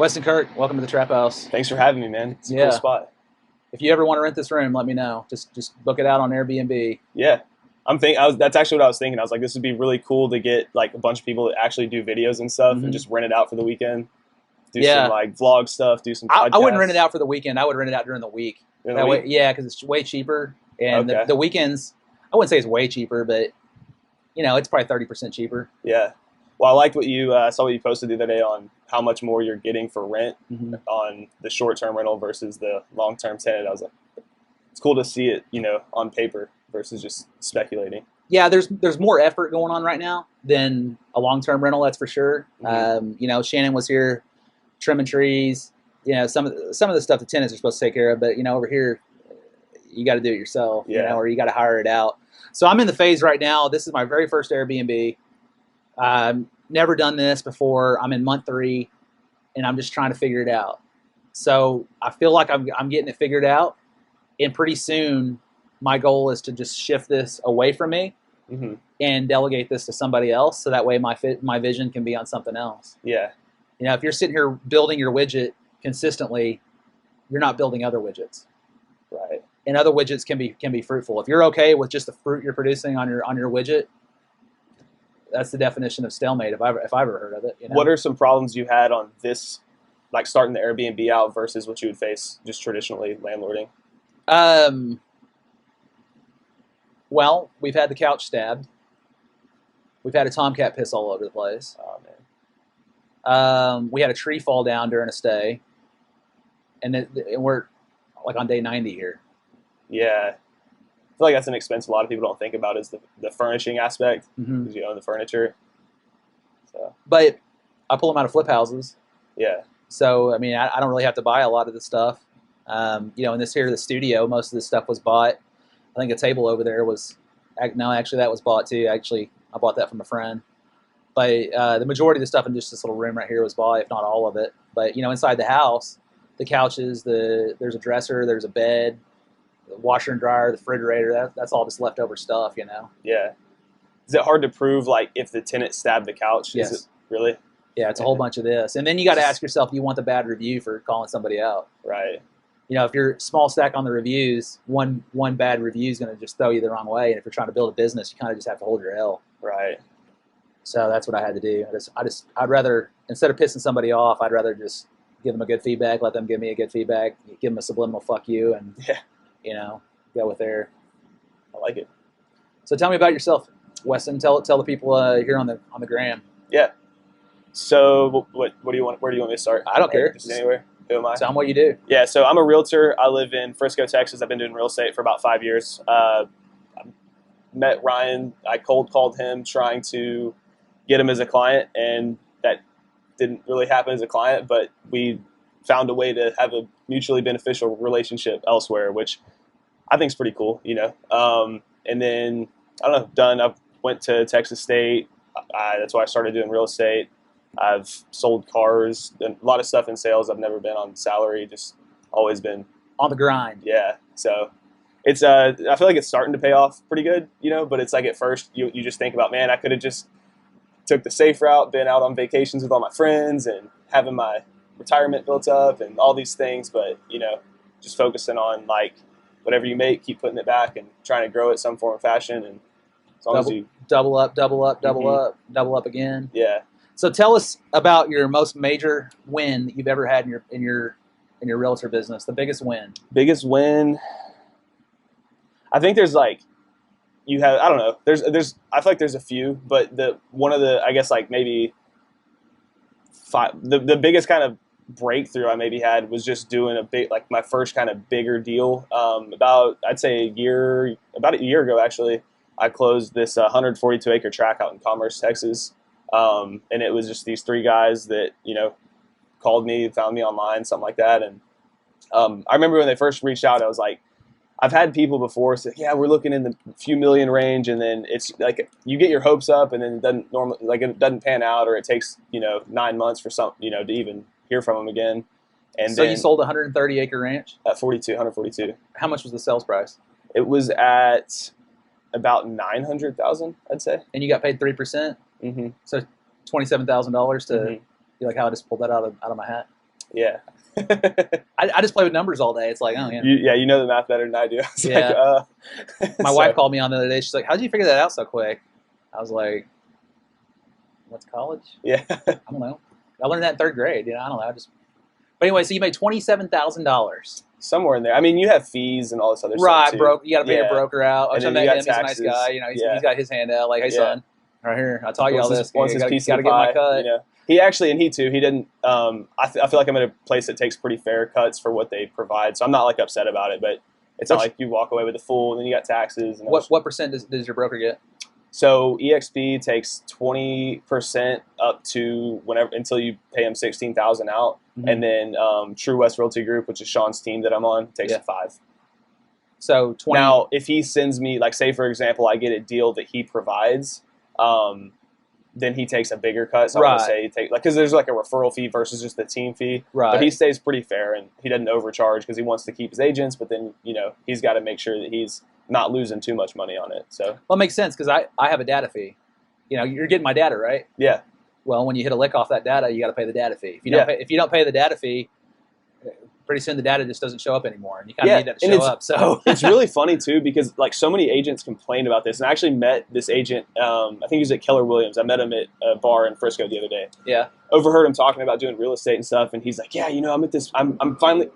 Weston Kirk, welcome to the Trap House. Thanks for having me, man. It's a Yeah. cool spot. If you ever want to rent this room, let me know. Just book it out on Airbnb. Yeah. That's actually what I was thinking. I was like, this would be really cool to get like a bunch of people that actually do videos and stuff Mhm. and just rent it out for the weekend. Do Yeah. some like vlog stuff, do some podcasts. I wouldn't rent it out for the weekend. I would rent it out during the week. During the That way, week? yeah, because it's way cheaper. And Okay. the weekends, I wouldn't say it's way cheaper, but it's probably 30% cheaper. Yeah. Well, I liked what you saw what you posted the other day on how much more you're getting for rent Mhm. on the short-term rental versus the long-term tenant. I was like, it's cool to see it, on paper versus just speculating. Yeah, there's more effort going on right now than a long-term rental. That's for sure. Mhm. Shannon was here trimming trees. Some of the stuff the tenants are supposed to take care of, but over here, you got to do it yourself. Yeah. Or you got to hire it out. So I'm in the phase right now. This is my very first Airbnb. Never done this before. I'm in month 3, and I'm just trying to figure it out. So I feel like I'm getting it figured out, and pretty soon my goal is to just shift this away from me Mm-hmm. and delegate this to somebody else, so that way my vision can be on something else. Yeah. If you're sitting here building your widget consistently, you're not building other widgets. Right. And other widgets can be fruitful. If you're okay with just the fruit you're producing on your widget, that's the definition of stalemate if I've ever heard of it. What are some problems you had on this, like starting the Airbnb out versus what you would face just traditionally landlording? Well, we've had the couch stabbed. We've had a tomcat piss all over the place. Oh man. We had a tree fall down during a stay, and we're like on day 90 here. Yeah. I feel like that's an expense a lot of people don't think about is the furnishing aspect Mm-hmm. because you own the furniture. So But I pull them out of flip houses, yeah. so I mean I don't really have to buy a lot of the stuff. In the studio, most of this stuff was bought. I think a table over there was actually that was bought too. Actually, I bought that from a friend. But the majority of the stuff in just this little room right here was bought, if not all of it. But inside the house, the couches, there's a dresser, there's a bed, the washer and dryer, the refrigerator. That's all just leftover stuff. Yeah. Is it hard to prove like if the tenant stabbed the couch? Yes. Is it really? Yeah, it's a whole bunch of this, and then you got to ask yourself, do you want the bad review for calling somebody out? Right. If you're small stack on the reviews, one bad review is going to just throw you the wrong way. And if you're trying to build a business, you kind of just have to hold your L. Right. So that's what I had to do. I'd rather, instead of pissing somebody off, I'd rather just give them a good feedback, let them give me a good feedback, give them a subliminal fuck you, and Yeah. Go with there. I like it. So tell me about yourself, Weston. Tell the people here on the gram. Yeah. So what do you want? Where do you want me to start? I don't care. Just anywhere. Who am I? Tell them what you do. Yeah, so I'm a realtor. I live in Frisco, Texas. I've been doing real estate for about 5 years. I met Ryan. I cold called him trying to get him as a client, and that didn't really happen as a client, but we found a way to have a mutually beneficial relationship elsewhere, which I think is pretty cool, And then, I don't know, I went to Texas State. That's why I started doing real estate. I've sold cars, done a lot of stuff in sales. I've never been on salary, just always been On the grind. Yeah. So it's I feel like it's starting to pay off pretty good, but it's like at first you just think about, man, I could have just took the safe route, been out on vacations with all my friends and having my retirement built up and all these things, but just focusing on like whatever you make, keep putting it back and trying to grow it some form of fashion, and as long as you double up, Mhm. double up again. Yeah. So tell us about your most major win that you've ever had in your realtor business. The biggest win. Biggest win. I think there's like I don't know. There's I feel like there's a few, but one of the I guess like maybe the biggest kind of breakthrough I maybe had was just doing my first kind of bigger deal. About I'd say about a year ago actually, I closed this 142 acre tract out in Commerce, Texas. And it was just these 3 guys that, called me, found me online, something like that. And I remember when they first reached out, I was like, I've had people before say, yeah, we're looking in the few million range. And then it's like you get your hopes up and then it doesn't pan out, or it takes, 9 months for to even hear from them again. And so then, you sold a 130 acre ranch? At 142. How much was the sales price? It was at about 900,000, I'd say. And you got paid 3%? Mm-hmm. So $27,000 to Mhm. be like, how I just pulled that out of my hat. Yeah. I just play with numbers all day. It's like, oh yeah. You know the math better than I do. It's Yeah. like, My wife called me on the other day. She's like, "How'd you figure that out so quick?" I was like, "What's college? Yeah. I don't know. I learned that in third grade. I don't know. But anyway, so you made $27,000. Somewhere in there. I mean, you have fees and all this other Right, stuff too. broke. You got to pay your Yeah. broker out. And I then met you got him. He's a nice taxes. guy. He's got his hand out. Like, hey, Yeah. son, right here. I taught you all this. Once You his piece got of to the get my pie, cut. he actually, and he too, he didn't. I feel like I'm at a place that takes pretty fair cuts for what they provide, so I'm not like upset about it. But it's not like you walk away with the full, and then you got taxes. And what percent does your broker get? So EXP takes 20% up to whenever until you pay him 16,000 out, and then True West Realty Group, which is Sean's team that I'm on, takes 5. So 20. Now, if he sends me, like, say for example, I get a deal that he provides, then he takes a bigger cut. So I want to say because there's like a referral fee versus just the team fee. Right. But he stays pretty fair and he doesn't overcharge because he wants to keep his agents. But then he's got to make sure that he's not losing too much money on it. So well, it makes sense because I have a data fee. You're getting my data, right? Yeah. Well, when you hit a lick off that data, you got to pay the data fee. If you don't pay the data fee, pretty soon the data just doesn't show up anymore, and you kind of need that to show up. So it's really funny too because like so many agents complain about this, and I actually met this agent. I think he was at Keller Williams. I met him at a bar in Frisco the other day. Yeah, overheard him talking about doing real estate and stuff, and he's like, "Yeah, I'm at this. I'm finally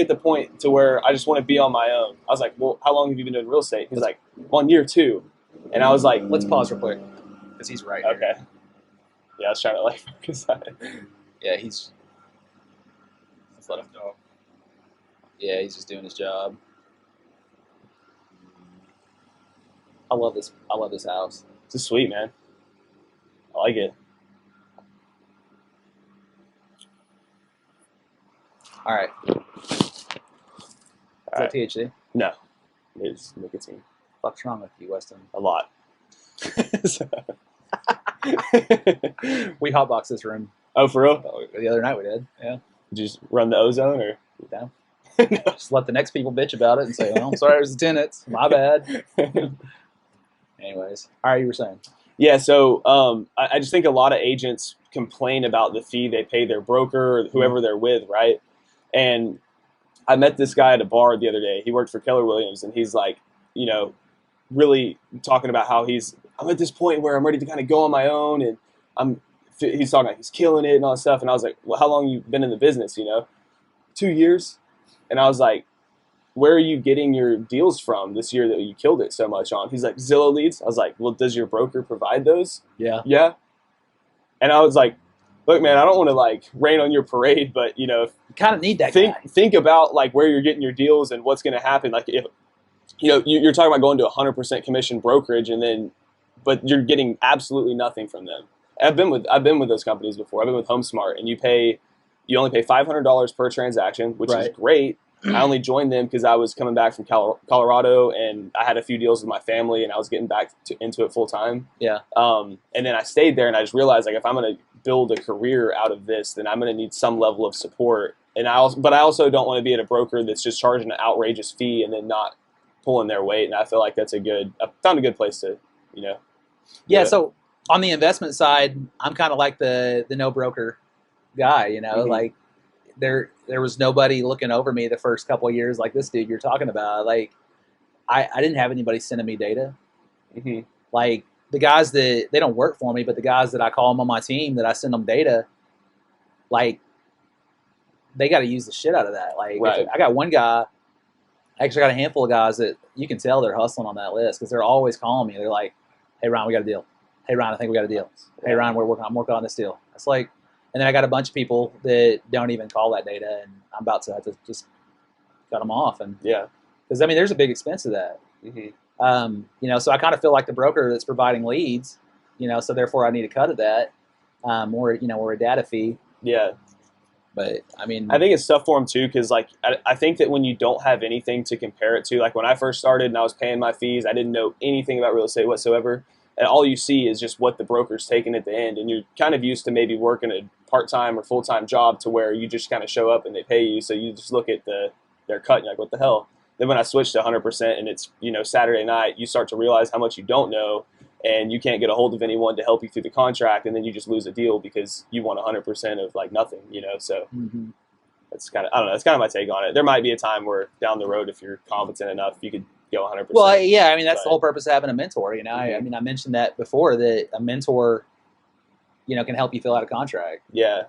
at the point to where I just want to be on my own." I was like, "Well, how long have you been doing real estate?" He's like, 1 year, 2, and I was like, "Let's pause real quick because he's right." Okay. Here. Yeah, I was trying to like focus on it. Yeah, let's let him go. Yeah, he's just doing his job. I love this house. It's just sweet, man. I like it. All right. Is that THC? No. It's nicotine. What's wrong with you, Weston? A lot. We hotboxed this room. Oh, for real? The other night we did. Yeah. Did you just run the ozone or? No. Just let the next people bitch about it and say, well, I'm sorry it was the tenants. My bad. Anyways. All right, you were saying. Yeah, so I just think a lot of agents complain about the fee they pay their broker or whoever they're with, right? And I met this guy at a bar the other day. He worked for Keller Williams, and he's like, really talking about how I'm at this point where I'm ready to kind of go on my own, and he's talking like he's killing it and all that stuff. And I was like, well, how long you been in the business, 2 years? And I was like, where are you getting your deals from this year that you killed it so much on? He's like, Zillow leads. I was like, well, does your broker provide those? Yeah. Yeah. And I was like, look, man, I don't want to like rain on your parade, but you kind of need that guy. Think about like where you're getting your deals and what's going to happen. Like if you're talking about going to 100% commission brokerage but you're getting absolutely nothing from them. I've been with those companies before. I've been with HomeSmart, and you only pay $500 per transaction, which is great. I only joined them because I was coming back from Colorado, and I had a few deals with my family, and I was getting back into it full time. Yeah. And then I stayed there, and I just realized like if I'm going to build a career out of this, then I'm going to need some level of support. And I also don't want to be at a broker that's just charging an outrageous fee and then not pulling their weight. And I feel like I found a good place to, Yeah. So on the investment side, I'm kind of like the no broker guy, like there was nobody looking over me the first couple of years like this dude you're talking about. Like I didn't have anybody sending me data. Mm-hmm. Like the guys that they don't work for me, but the guys that I call them on my team that I send them data, like they got to use the shit out of that. Like I got one guy, I actually got a handful of guys that you can tell they're hustling on that list because they're always calling me. They're like, hey Ron, we got a deal. Hey Ron, I think we got a deal. Hey Ron, I'm working on this deal. It's like, and then I got a bunch of people that don't even call that data, and I'm about to have to just cut them off. And because there's a big expense to that. Mm-hmm. So I kind of feel like the broker that's providing leads, so therefore I need a cut of that, or a data fee. Yeah. But I think it's tough for them too, because like I think that when you don't have anything to compare it to, like when I first started and I was paying my fees, I didn't know anything about real estate whatsoever. And all you see is just what the broker's taking at the end. And you're kind of used to maybe working a part-time or full-time job to where you just kind of show up and they pay you. So you just look at their cut and you're like, what the hell? Then when I switched to 100% and it's, Saturday night, you start to realize how much you don't know and you can't get a hold of anyone to help you through the contract. And then you just lose a deal because you want 100% of like nothing, so. Mm-hmm. That's kind of, I don't know. That's kind of my take on it. There might be a time where down the road, if you're competent enough, you could go 100%. Well, yeah, I mean that's the whole But purpose of having a mentor. You know, I mhm. mean I mentioned that before that a mentor, can help you fill out a contract. Yeah.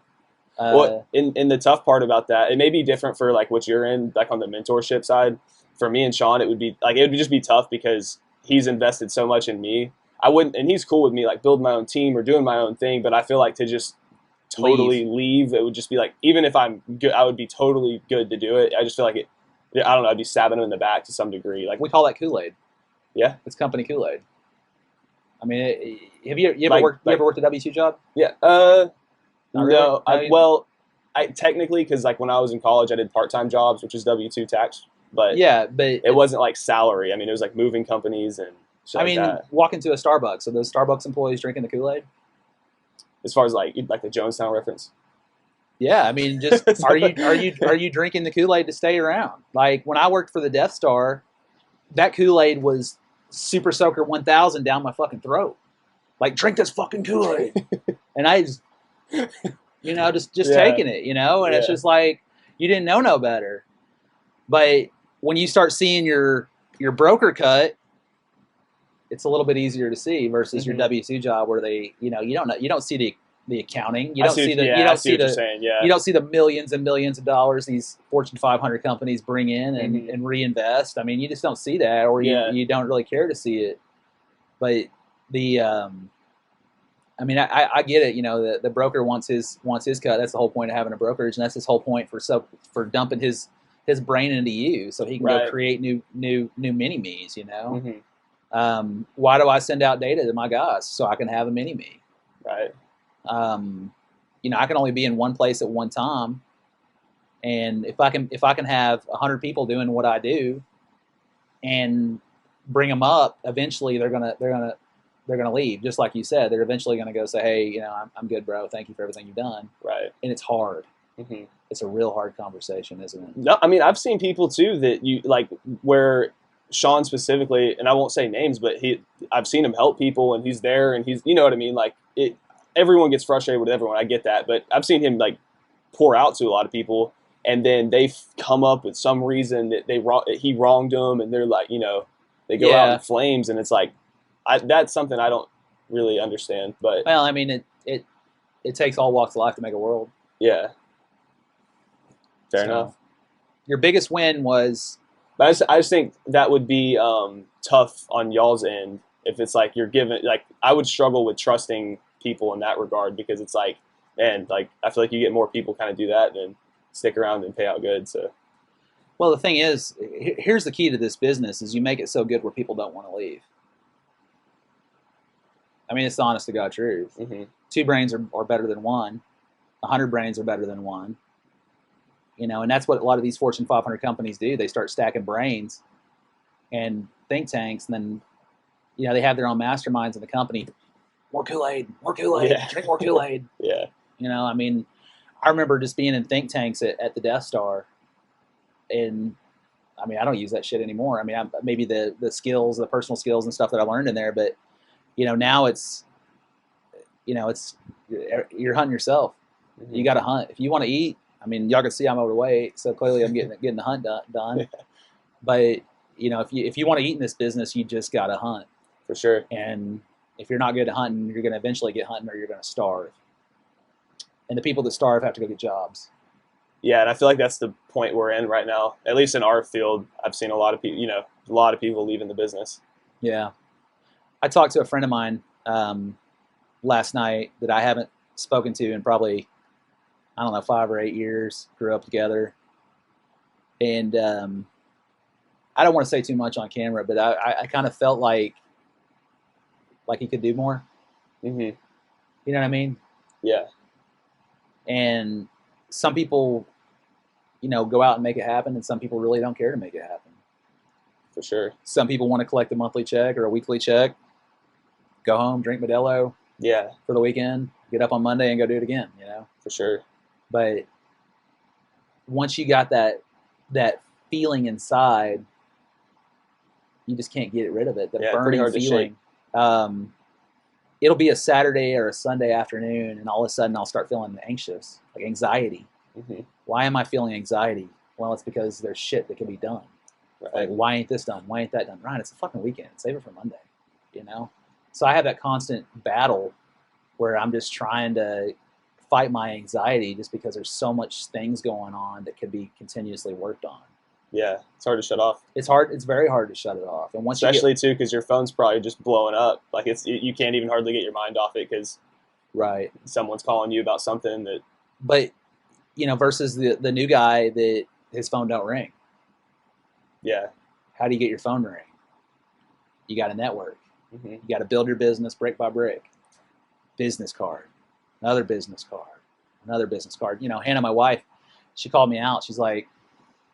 Uh, Well, in the tough part about that, it may be different for like what you're in, like on the mentorship side. For me and Sean, it would be like it would just be tough because he's invested so much in me. I wouldn't, and he's cool with me like building my own team or doing my own thing. But I feel like to just totally leave, it would just be like even if I'm good, I would be totally good to do it. I just feel like it. I don't know. I'd be stabbing him in the back to some degree. Like we call that Kool-Aid. yeah, It's company Kool-Aid. I mean, have you ever like worked? You like ever worked a W-2 job? yeah. Not really. No. Well, I technically because like when I was in college, I did part-time jobs, which is W-2 tax, but Yeah, but it wasn't like salary. I mean, it was like moving companies and shit I like mean, that. walk into a Starbucks. So those Starbucks employees drinking the Kool-Aid? As far as like the Jonestown reference. Yeah, I mean, just are you drinking the Kool-Aid to stay around? Like when I worked for the Death Star, that Kool-Aid was Super Soaker 1000 down my fucking throat. Like drink this fucking Kool-Aid, and I just just Yeah. taking it, and it's Yeah. just like you didn't know no better. But when you start seeing your broker cut, it's a little bit easier to see versus your Mhm. W-2 job where they, you don't see the accounting, you I don't see see what, the yeah, you I don't see see what you're the saying. Yeah. you don't see the millions and millions of dollars these Fortune 500 companies bring in Mhm. and reinvest. I mean, you just don't see that, or Yeah. you don't really care to see it. But the I mean, I get it. The broker wants his cut. That's the whole point of having a brokerage, and that's his whole point for dumping his brain into you, so he can go Right. create new mini me's. Mhm. Why do I send out data to my guys so I can have a mini me? Right. I can only be in one place at one time, and if I can have 100 people doing what I do, and bring them up, eventually they're gonna leave. Just like you said, they're eventually gonna go say, hey, I'm good, bro. Thank you for everything you've done. Right. And it's hard. Mhm. It's a real hard conversation, isn't it? No, I mean I've seen people too that you like where Sean specifically, and I won't say names, but I've seen him help people, and he's there, and he's, you know what I mean, like it. Everyone gets frustrated with everyone. I get that, but I've seen him like pour out to a lot of people, and then they come up with some reason that he wronged them, and they're like, they go out Yeah. in flames, and it's like, that's something I don't really understand. But Well, I mean, it takes all walks of life to make a world. yeah, fair So, enough. Your biggest win was But I just think that would be tough on y'all's end if it's like you're given, like I would struggle with trusting people in that regard because it's like, man, like I feel like you get more people kind of do that than stick around and pay out good. So well. The thing is, here's the key to this business: is you make it so good where people don't want to leave. I mean, it's the honest to God truth. mm-hmm. 2 brains are better than 1. 100 brains are better than 1. And that's what a lot of these Fortune 500 companies do. They start stacking brains and think tanks, and then they have their own masterminds in the company. More Kool-Aid, Yeah. drink more Kool-Aid. Yeah. I mean, I remember just being in think tanks at the Death Star, and I mean, I don't use that shit anymore. I mean, maybe the skills, the personal skills and stuff that I learned in there, but now it's you're hunting yourself. Mm-hmm. You got to hunt if you want to eat. I mean, y'all can see I'm overweight, so clearly I'm getting the hunt done. Yeah. But if you want to eat in this business, you just got to hunt For sure. And if you're not good at hunting, you're going to eventually get hunting, or you're going to starve. And the people that starve have to go get jobs. Yeah, and I feel like that's the point we're in right now. At least in our field, I've seen a lot of people. A lot of people leaving the business. Yeah, I talked to a friend of mine last night that I haven't spoken to in probably, I don't know, 5 or 8 years. Grew up together, and I don't want to say too much on camera, but I kind of felt like he could do more. Mm-hmm. You know what I mean? Yeah. And some people, go out and make it happen, and some people really don't care to make it happen. For sure. Some people want to collect a monthly check or a weekly check, go home, drink Modelo. Yeah. For the weekend, get up on Monday and go do it again. For sure. But once you got that feeling inside, you just can't get rid of it. The burning feeling. It'll be a Saturday or a Sunday afternoon, and all of a sudden I'll start feeling anxious, like anxiety. Mm-hmm. Why am I feeling anxiety? Well, it's because there's shit that can be done. Right. Like, why ain't this done? Why ain't that done? Ryan, it's a fucking weekend. Save it for Monday, you know? So I have that constant battle where I'm just trying to fight my anxiety just because there's so much things going on that could be continuously worked on. Yeah, it's hard to shut off. It's hard. It's very hard to shut it off. And once especially too, because your phone's probably just blowing up. Like you can't even hardly get your mind off it because right, someone's calling you about something that. But versus the new guy that his phone don't ring. Yeah. How do you get your phone to ring? You got a network. Mm-hmm. You got to build your business brick by brick. Business card, another business card, another business card. Hannah, my wife, she called me out. She's like,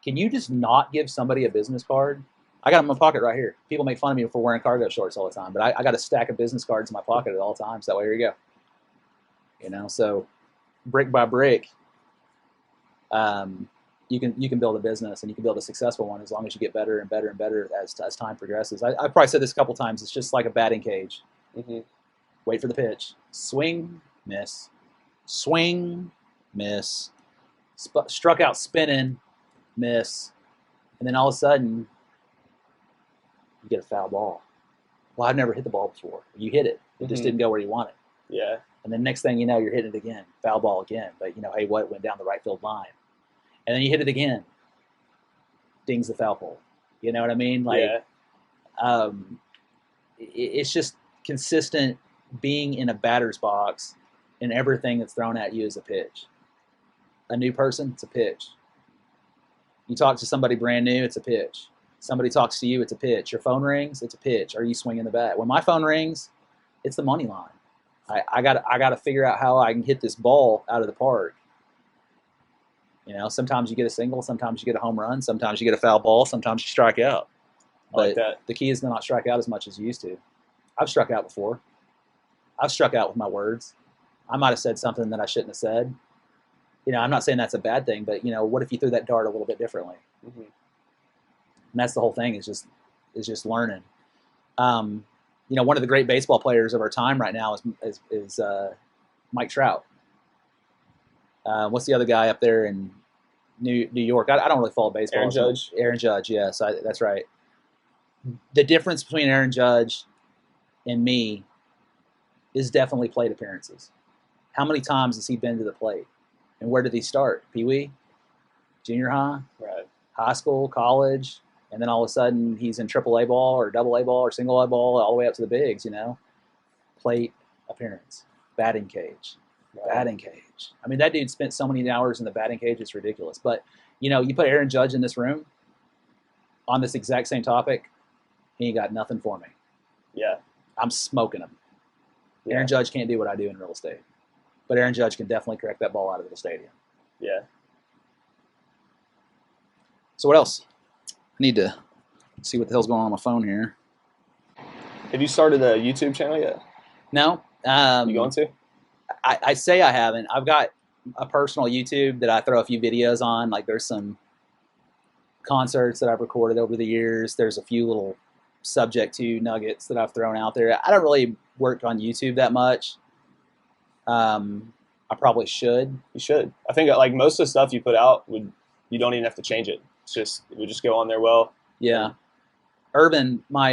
"Can you just not give somebody a business card?" I got them in my pocket right here. People make fun of me for wearing cargo shorts all the time, but I got a stack of business cards in my pocket at all times. That way, here you go. So brick by brick, you can build a business, and you can build a successful one as long as you get better and better and better as time progresses. I probably said this a couple times. It's just like a batting cage. Mm-hmm. Wait for the pitch. Swing, miss. Swing, miss. Struck out spinning, miss. And then all of a sudden, you get a foul ball. Well, I've never hit the ball before. You hit it. It just didn't go where you wanted. Yeah. And then next thing you know, you're hitting it again. Foul ball again. But, hey, what? Went down the right field line. And then you hit it again. Dings the foul pole. You know what I mean? It's just consistent being in a batter's box, and everything that's thrown at you is a pitch. A new person, it's a pitch. You talk to somebody brand new, it's a pitch. Somebody talks to you, it's a pitch. Your phone rings, it's a pitch. Are you swinging the bat? When my phone rings, it's the money line. I got to figure out how I can hit this ball out of the park. Sometimes you get a single, sometimes you get a home run, sometimes you get a foul ball, sometimes you strike out. But the key is to not strike out as much as you used to. I've struck out before. I've struck out with my words. I might have said something that I shouldn't have said. I'm not saying that's a bad thing, but what if you threw that dart a little bit differently? Mm-hmm. And that's the whole thing. Is just learning. One of the great baseball players of our time right now is Mike Trout. What's the other guy up there in New York? I don't really follow baseball. Aaron Judge. Aaron Judge, yes, that's right. The difference between Aaron Judge and me is definitely plate appearances. How many times has he been to the plate? And where did he start? Pee-wee? Junior high? Right. High school? College? And then all of a sudden he's in AAA ball or double A ball or single A ball all the way up to the bigs, Plate appearance. Batting cage. Right. Batting cage. I mean, that dude spent so many hours in the batting cage, it's ridiculous. But, you put Aaron Judge in this room on this exact same topic, he ain't got nothing for me. Yeah. I'm smoking him. Yeah. Aaron Judge can't do what I do in real estate. But Aaron Judge can definitely correct that ball out of the stadium. Yeah. So what else? I need to see what the hell's going on my phone here. Have you started a YouTube channel yet? No. You going to? I say I haven't. I've got a personal YouTube that I throw a few videos on. Like there's some concerts that I've recorded over the years. There's a few little subject to nuggets that I've thrown out there. I don't really work on YouTube that much. I probably should. You should. I think like most of the stuff you put out you don't even have to change it. It would just go on there well. Yeah. Urban, my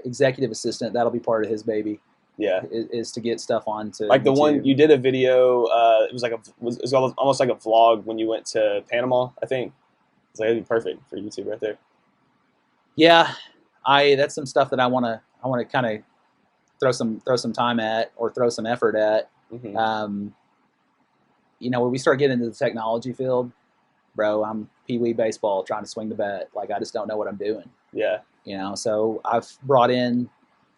executive assistant, that'll be part of his baby. Yeah. Is to get stuff onto like the YouTube. one you did a video. It was almost like a vlog when you went to Panama. I think it's like it'd be perfect for YouTube right there. Yeah, that's some stuff that I want to kind of throw some time at or throw some effort at. Mm-hmm. When we start getting into the technology field, bro, I'm pee-wee baseball trying to swing the bat. Like I just don't know what I'm doing. Yeah. So I've brought in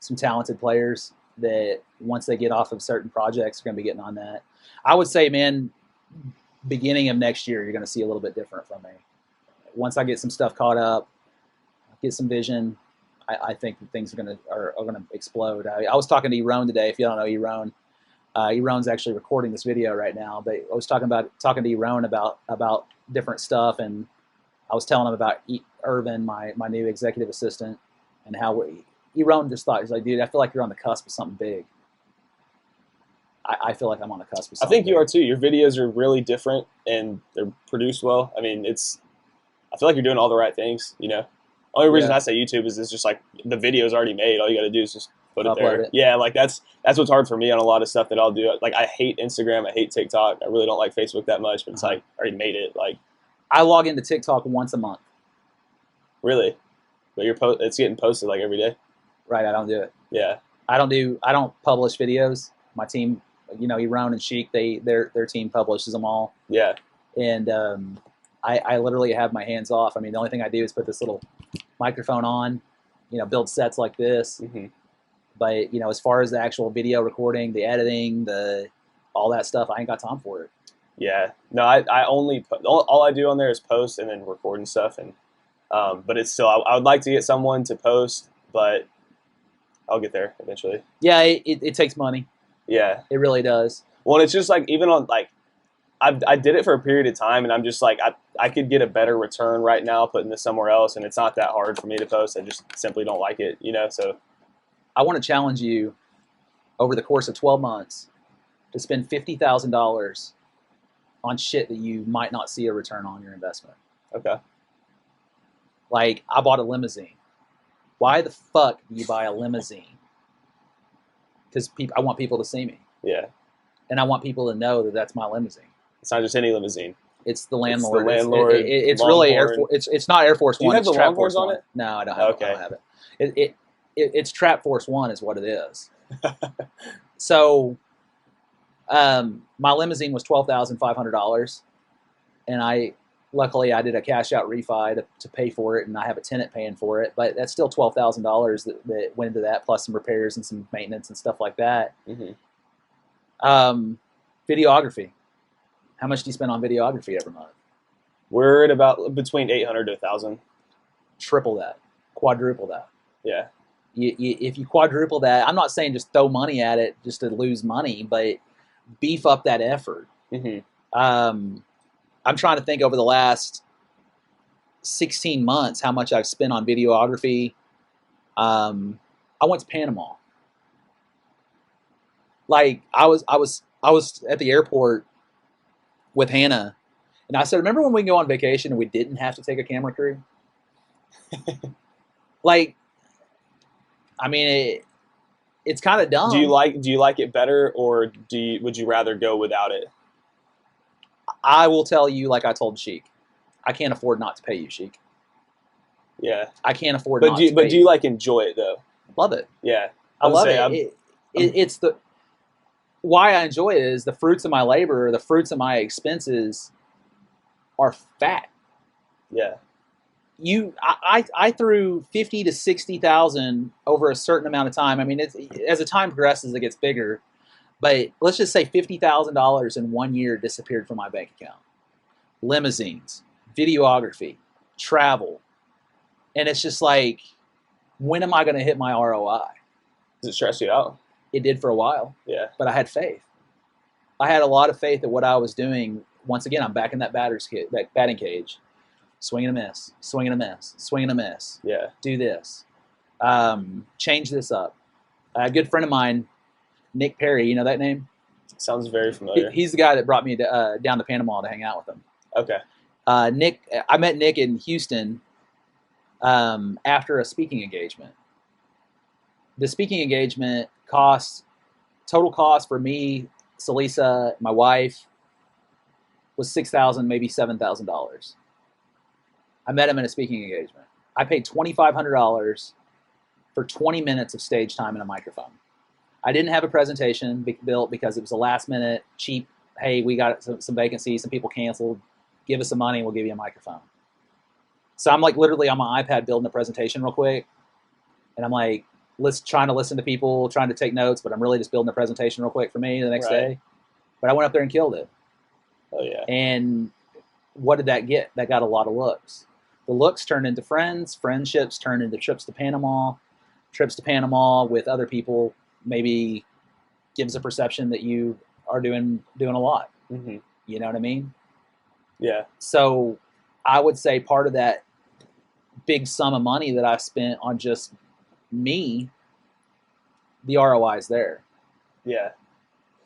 some talented players that once they get off of certain projects are going to be getting on that. I would say, man, beginning of next year, you're going to see a little bit different from me. Once I get some stuff caught up, get some vision, I think that things are going to explode. I was talking to Erone today. If you don't know Erone, Erone's actually recording this video right now. But I was talking to Erone about different stuff, and I was telling him about Irvin, my new executive assistant, and how Erone just thought, he's like, dude, I feel like you're on the cusp of something big. I feel like I'm on the cusp of I something. think you are too. Your videos are really different and they're produced well. I mean, I feel like you're doing all the right things. Only reason Yeah. I say YouTube is it's just like the video's already made. All you got to do is just put it Upload there. it. Yeah, like that's what's hard for me on a lot of stuff that I'll do. Like I hate Instagram, I hate TikTok. I really don't like Facebook that much, but it's like I already made it. Like I log into TikTok once a month. really, but it's getting posted like every day. Right, I don't do it. Yeah, I don't publish videos. My team, Eron and Sheik, their team publishes them all. yeah, And I literally have my hands off. I mean, the only thing I do is put this little microphone on, build sets like this. hmm But as far as the actual video recording, the editing, all that stuff, I ain't got time for it. yeah. No, I only all I do on there is post and then record and stuff. And but it's still I would like to get someone to post, but I'll get there eventually. Yeah, it takes money. Yeah. It really does. Well, it's just like even on like I did it for a period of time, and I'm just like I could get a better return right now putting this somewhere else, and it's not that hard for me to post. I just simply don't like it, So I want to challenge you over the course of 12 months to spend $50,000 on shit that you might not see a return on your investment. okay, Like, I bought a limousine. Why the fuck do you buy a limousine? Because I want people to see me. yeah, And I want people to know that that's my limousine. it's not just any limousine. It's the landlord. It's the landlord. It's really Air Force. It's not Air Force Do you One. have It's the Trap Longhorns Force on One. it? No, I don't have. Okay. I don't have it. It's Trap Force One is what it is. So, my limousine was $12,500, and luckily I did a cash out refi to pay for it, and I have a tenant paying for it. But that's still $12,000 that went into that, plus some repairs and some maintenance and stuff like that. Mm-hmm. Videography. How much do you spend on videography every month? We're at about between 800 to 1,000. Triple that, quadruple that. Yeah, If you quadruple that, I'm not saying just throw money at it just to lose money, but beef up that effort. mm-hmm. I'm trying to think over the last 16 months how much I've spent on videography. I went to Panama. Like I was at the airport with Hannah, and I said, "Remember when we go on vacation and we didn't have to take a camera crew?" Like, I mean, it's kind of dumb. Do you like it better, or would you rather go without it? I will tell you, like I told Sheik, I can't afford not to pay you, Sheik. Yeah, I can't afford. But do you like enjoy it though? Love it. Yeah, I love it. It's why I enjoy it is the fruits of my labor, the fruits of my expenses are fat. Yeah. I threw 50 to 60,000 over a certain amount of time. I mean, as the time progresses, it gets bigger. But let's just say $50,000 in 1 year disappeared from my bank account. Limousines, videography, travel, and it's just like, when am I going to hit my ROI? Does it stress you out? It did for a while. Yeah. But I had faith. I had a lot of faith that what I was doing. Once again, I'm back in that batting cage. Swing and a miss, swing and a miss, swing and a miss. Yeah. Do this. Change this up. A good friend of mine, Nick Perry, you know that name? Sounds very familiar. He's the guy that brought me down to Panama to hang out with him. Okay. I met Nick in Houston after a speaking engagement. The speaking engagement total cost for me, Salisa, my wife, was $6,000, maybe $7,000. I met him in a speaking engagement. I paid $2,500 for 20 minutes of stage time and a microphone. I didn't have a presentation built because it was a last minute, cheap, hey, we got some vacancies, some people canceled, give us some money, we'll give you a microphone. So I'm like literally on my iPad building a presentation real quick. And I'm like, trying to listen to people, trying to take notes, but I'm really just building a presentation real quick for me the next day. But I went up there and killed it. Oh, yeah. And what did that get? That got a lot of looks. The looks turned into friends. Friendships turned into trips to Panama. Trips to Panama with other people maybe gives a perception that you are doing a lot. Mm-hmm. You know what I mean? Yeah. So I would say part of that big sum of money that I spent on just me, the ROI is there. Yeah.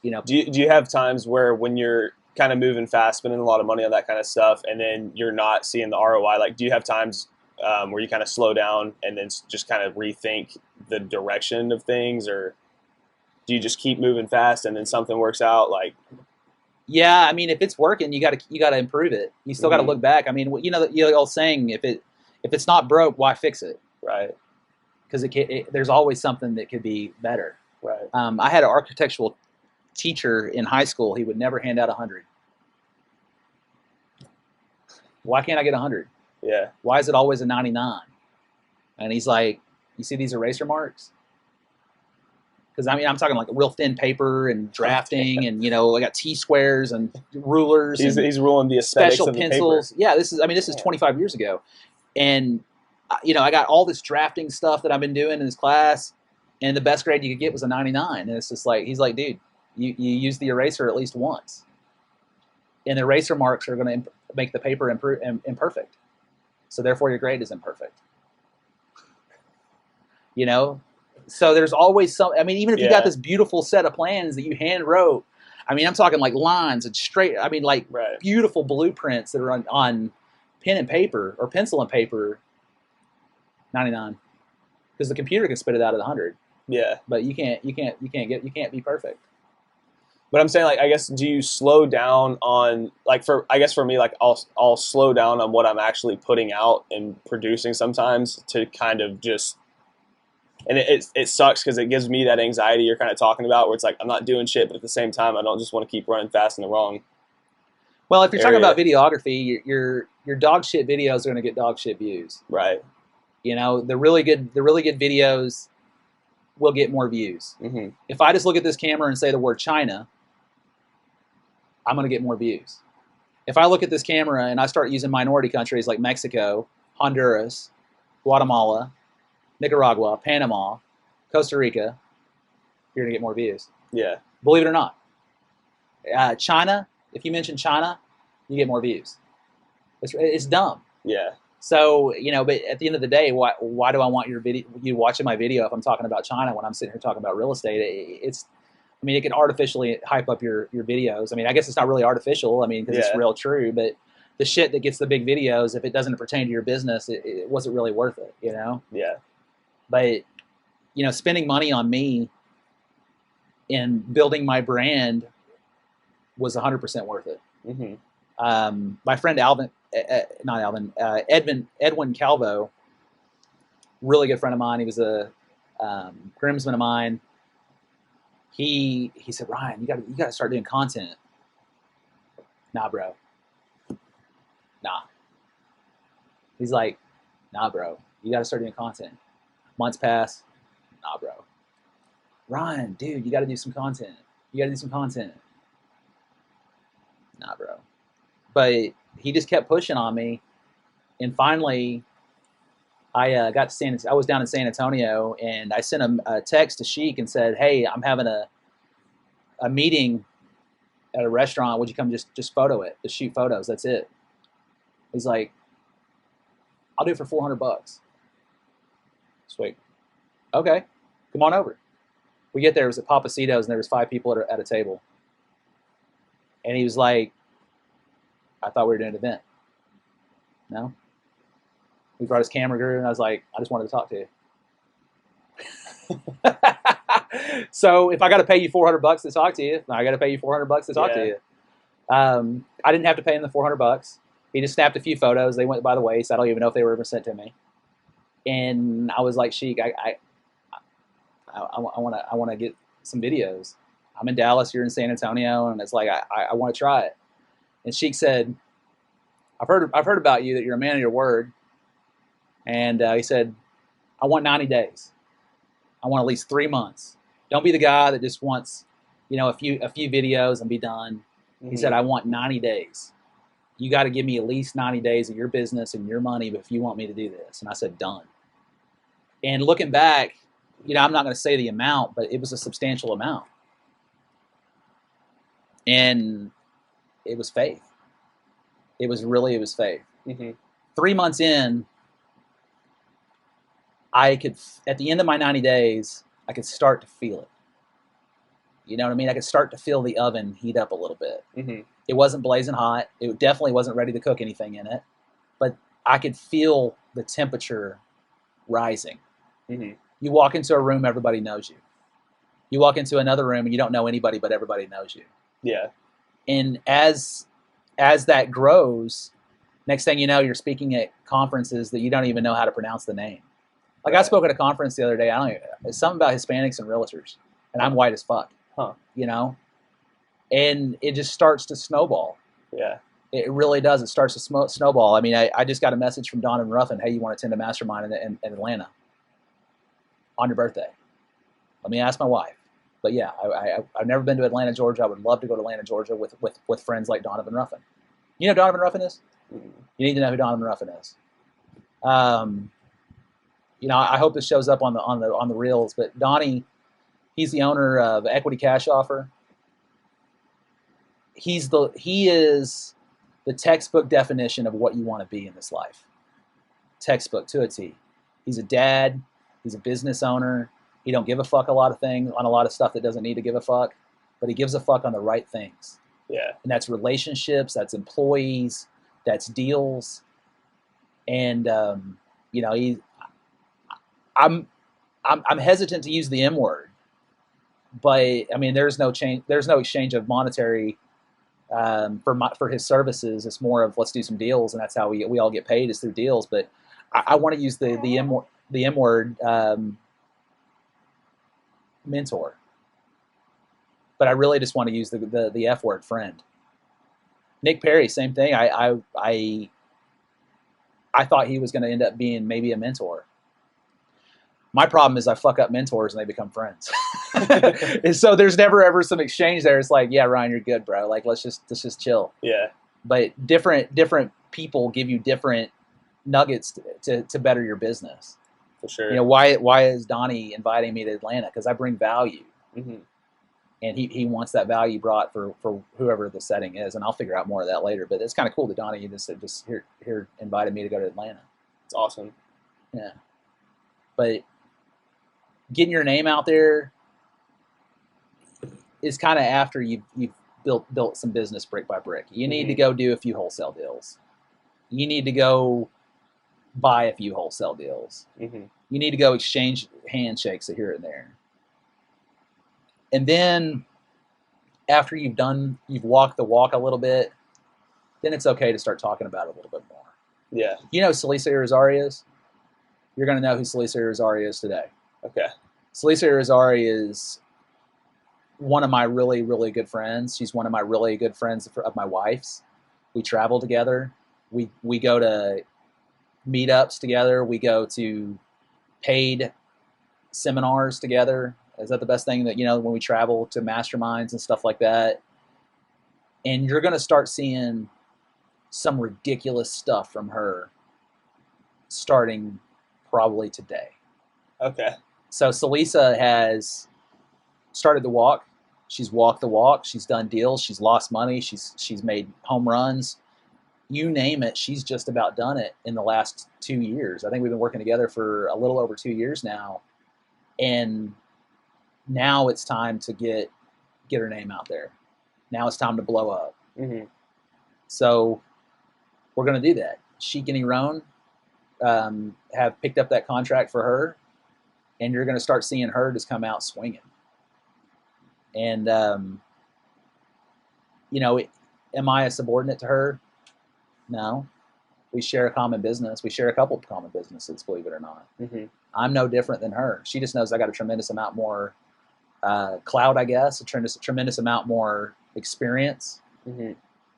Do you have times where when you're kind of moving fast, spending a lot of money on that kind of stuff, and then you're not seeing the ROI? Like, do you have times where you kind of slow down and then just kind of rethink the direction of things, or do you just keep moving fast and then something works out? Like, Yeah, I mean, if it's working, you got to improve it. You still got to mhm, look back. I mean, the old saying, if it's not broke, why fix it? right, Because there's always something that could be better. right, I had an architectural teacher in high school. He would never hand out 100. Why can't I get 100? yeah, Why is it always a 99? And he's like, you see these eraser marks? Because I mean, I'm talking like real thin paper and drafting, and I got T squares and rulers and he's ruling the aesthetics special of the paper. pencils. Yeah, this is 25 years ago, and I got all this drafting stuff that I've been doing in this class, and the best grade you could get was a 99. And it's just like he's like, dude, you use the eraser at least once, and the eraser marks are going to make the paper imperfect, so therefore your grade is imperfect. So there's always some. I mean, even if you got Yeah, this beautiful set of plans that you hand wrote, I mean, I'm talking like lines and straight. I mean, like right, beautiful blueprints that are on pen and paper or pencil and paper. 99, because the computer can spit it out at 100, yeah. but you can't be perfect. But I'm saying, like, I guess, do you slow down on, like, I guess for me, like, I'll slow down on what I'm actually putting out and producing sometimes to kind of just, and it sucks because it gives me that anxiety you're kind of talking about, where it's like I'm not doing shit, but at the same time I don't just want to keep running fast in the wrong Well, if you're talking about area. videography, your dog shit videos are going to get dog shit views. Right. The really good videos will get more views. Hmm. If I just look at this camera and say the word China, I'm going to get more views. If I look at this camera and I start using minority countries like Mexico, Honduras, Guatemala, Nicaragua, Panama, Costa Rica, you're going to get more views. Yeah. Believe it or not. China, if you mention China, you get more views. It's dumb. Yeah. So, but at the end of the day, why do I want you watching my video if I'm talking about China when I'm sitting here talking about real estate? It can artificially hype up your videos. I mean, I guess it's not really artificial. I mean, because it's Yeah. real true. But the shit that gets the big videos, if it doesn't pertain to your business, it wasn't really worth it. Yeah. But spending money on me and building my brand was 100% worth it. Hmm. My friend not Alvin, Edwin Calvo, really good friend of mine. He was a groomsman of mine. He said, Ryan, you got to start doing content. Nah, bro. Nah. He's like, nah, bro. You got to start doing content. Months pass. Nah, bro. Ryan, dude, you got to do some content. You got to do some content. Nah, bro. But he just kept pushing on me, and finally, I got to I was down in San Antonio, and I sent a text to Sheik and said, "Hey, I'm having a meeting at a restaurant. Would you come just photo it? Just shoot photos. That's it." He's like, "I'll do it for $400." Sweet. Okay, come on over. We get there. It was at Papacitos, and there was 5 people at a table. And he was like, "I thought we were doing an event." No. He brought his camera crew, and I was like, "I just wanted to talk to you." So if I got to pay you $400 to talk to you, I got to pay you $400 to talk to you. I didn't have to pay him the $400. He just snapped a few photos. They went by the waist. I don't even know if they were ever sent to me. And I was like, Sheik, I want to get some videos. I'm in Dallas. You're in San Antonio, and it's like I want to try it. And Sheik said, I've heard about you, that you're a man of your word. And he said, I want 90 days. I want at least 3 months. Don't be the guy that just wants, a few videos and be done. He said, I want 90 days. You got to give me at least 90 days of your business and your money if you want me to do this. And I said, done. And looking back, I'm not going to say the amount, but it was a substantial amount. And it was faith. It was faith. Hmm. 3 months in, I could, at the end of my 90 days, I could start to feel it. You know what I mean? I could start to feel the oven heat up a little bit. Mm-hmm. It wasn't blazing hot. It definitely wasn't ready to cook anything in it, but I could feel the temperature rising. Mm-hmm. You walk into a room, everybody knows you. You walk into another room and you don't know anybody, but everybody knows you. Yeah. And as that grows, next thing you know, you're speaking at conferences that you don't even know how to pronounce the name. Like I spoke at a conference the other day. It's something about Hispanics and realtors, and I'm white as fuck. Huh. You know, and it just starts to snowball. Yeah. It really does. It starts to snowball. I mean, I just got a message from Donovan Ruffin. Hey, you want to attend a mastermind in Atlanta on your birthday? Let me ask my wife. But yeah, I've never been to Atlanta, Georgia. I would love to go to Atlanta, Georgia with friends like Donovan Ruffin. You know who Donovan Ruffin is? Mm-hmm. You need to know who Donovan Ruffin is. You know, I hope this shows up on the reels. But Donnie, he's the owner of Equity Cash Offer. He is the textbook definition of what you want to be in this life. Textbook to a T. He's a dad. He's a business owner. He don't give a fuck a lot of stuff that doesn't need to give a fuck, but he gives a fuck on the right things. Yeah. And that's relationships, that's employees, that's deals. And you know, I'm hesitant to use the M word, but I mean, there's no exchange of monetary for his services. It's more of let's do some deals, and that's how we all get paid is through deals. But I want to use the M word, mentor, but I really just want to use the F word, friend. Nick Perry, same thing. I thought he was going to end up being maybe a mentor. My problem is I fuck up mentors and they become friends. And so there's never ever some exchange there. It's like, yeah, Ryan, you're good, bro. Like let's just chill. Yeah. But different people give you different nuggets to better your business. For sure. You know, why is Donnie inviting me to Atlanta? Because I bring value. Mm-hmm. And he wants that value brought for whoever the setting is, and I'll figure out more of that later. But it's kind of cool that Donnie just here invited me to go to Atlanta. It's awesome. Yeah, but getting your name out there is kind of after you've built some business brick by brick. You need to go do a few wholesale deals. You need to go buy a few wholesale deals. Mm-hmm. You need to go exchange handshakes here and there. And then after you've walked the walk a little bit, then it's okay to start talking about it a little bit more. Yeah. You know who Celisa Irizarry is? You're going to know who Celisa Irizarry is today. Okay. Celisa Irizarry is one of my really, really good friends. She's one of my really good friends of my wife's. We travel together. We go to meetups together. We go to paid seminars together. Is that the best thing that, you know, when we travel to masterminds and stuff like that? And you're going to start seeing some ridiculous stuff from her starting probably today. Okay. So Celisa has started the walk. She's walked the walk. She's done deals. She's lost money. She's made home runs. You name it, she's just about done it in the last 2 years. I think we've been working together for a little over 2 years now. And now it's time to get her name out there. Now it's time to blow up. Mm-hmm. So we're going to do that. Sheik and Iran have picked up that contract for her, and you're going to start seeing her just come out swinging. And, you know, am I a subordinate to her? No. We share a common business. We share a couple of common businesses, believe it or not. Mm-hmm. I'm no different than her. She just knows I got a tremendous amount more clout, I guess, a tremendous amount more experience. Mm-hmm.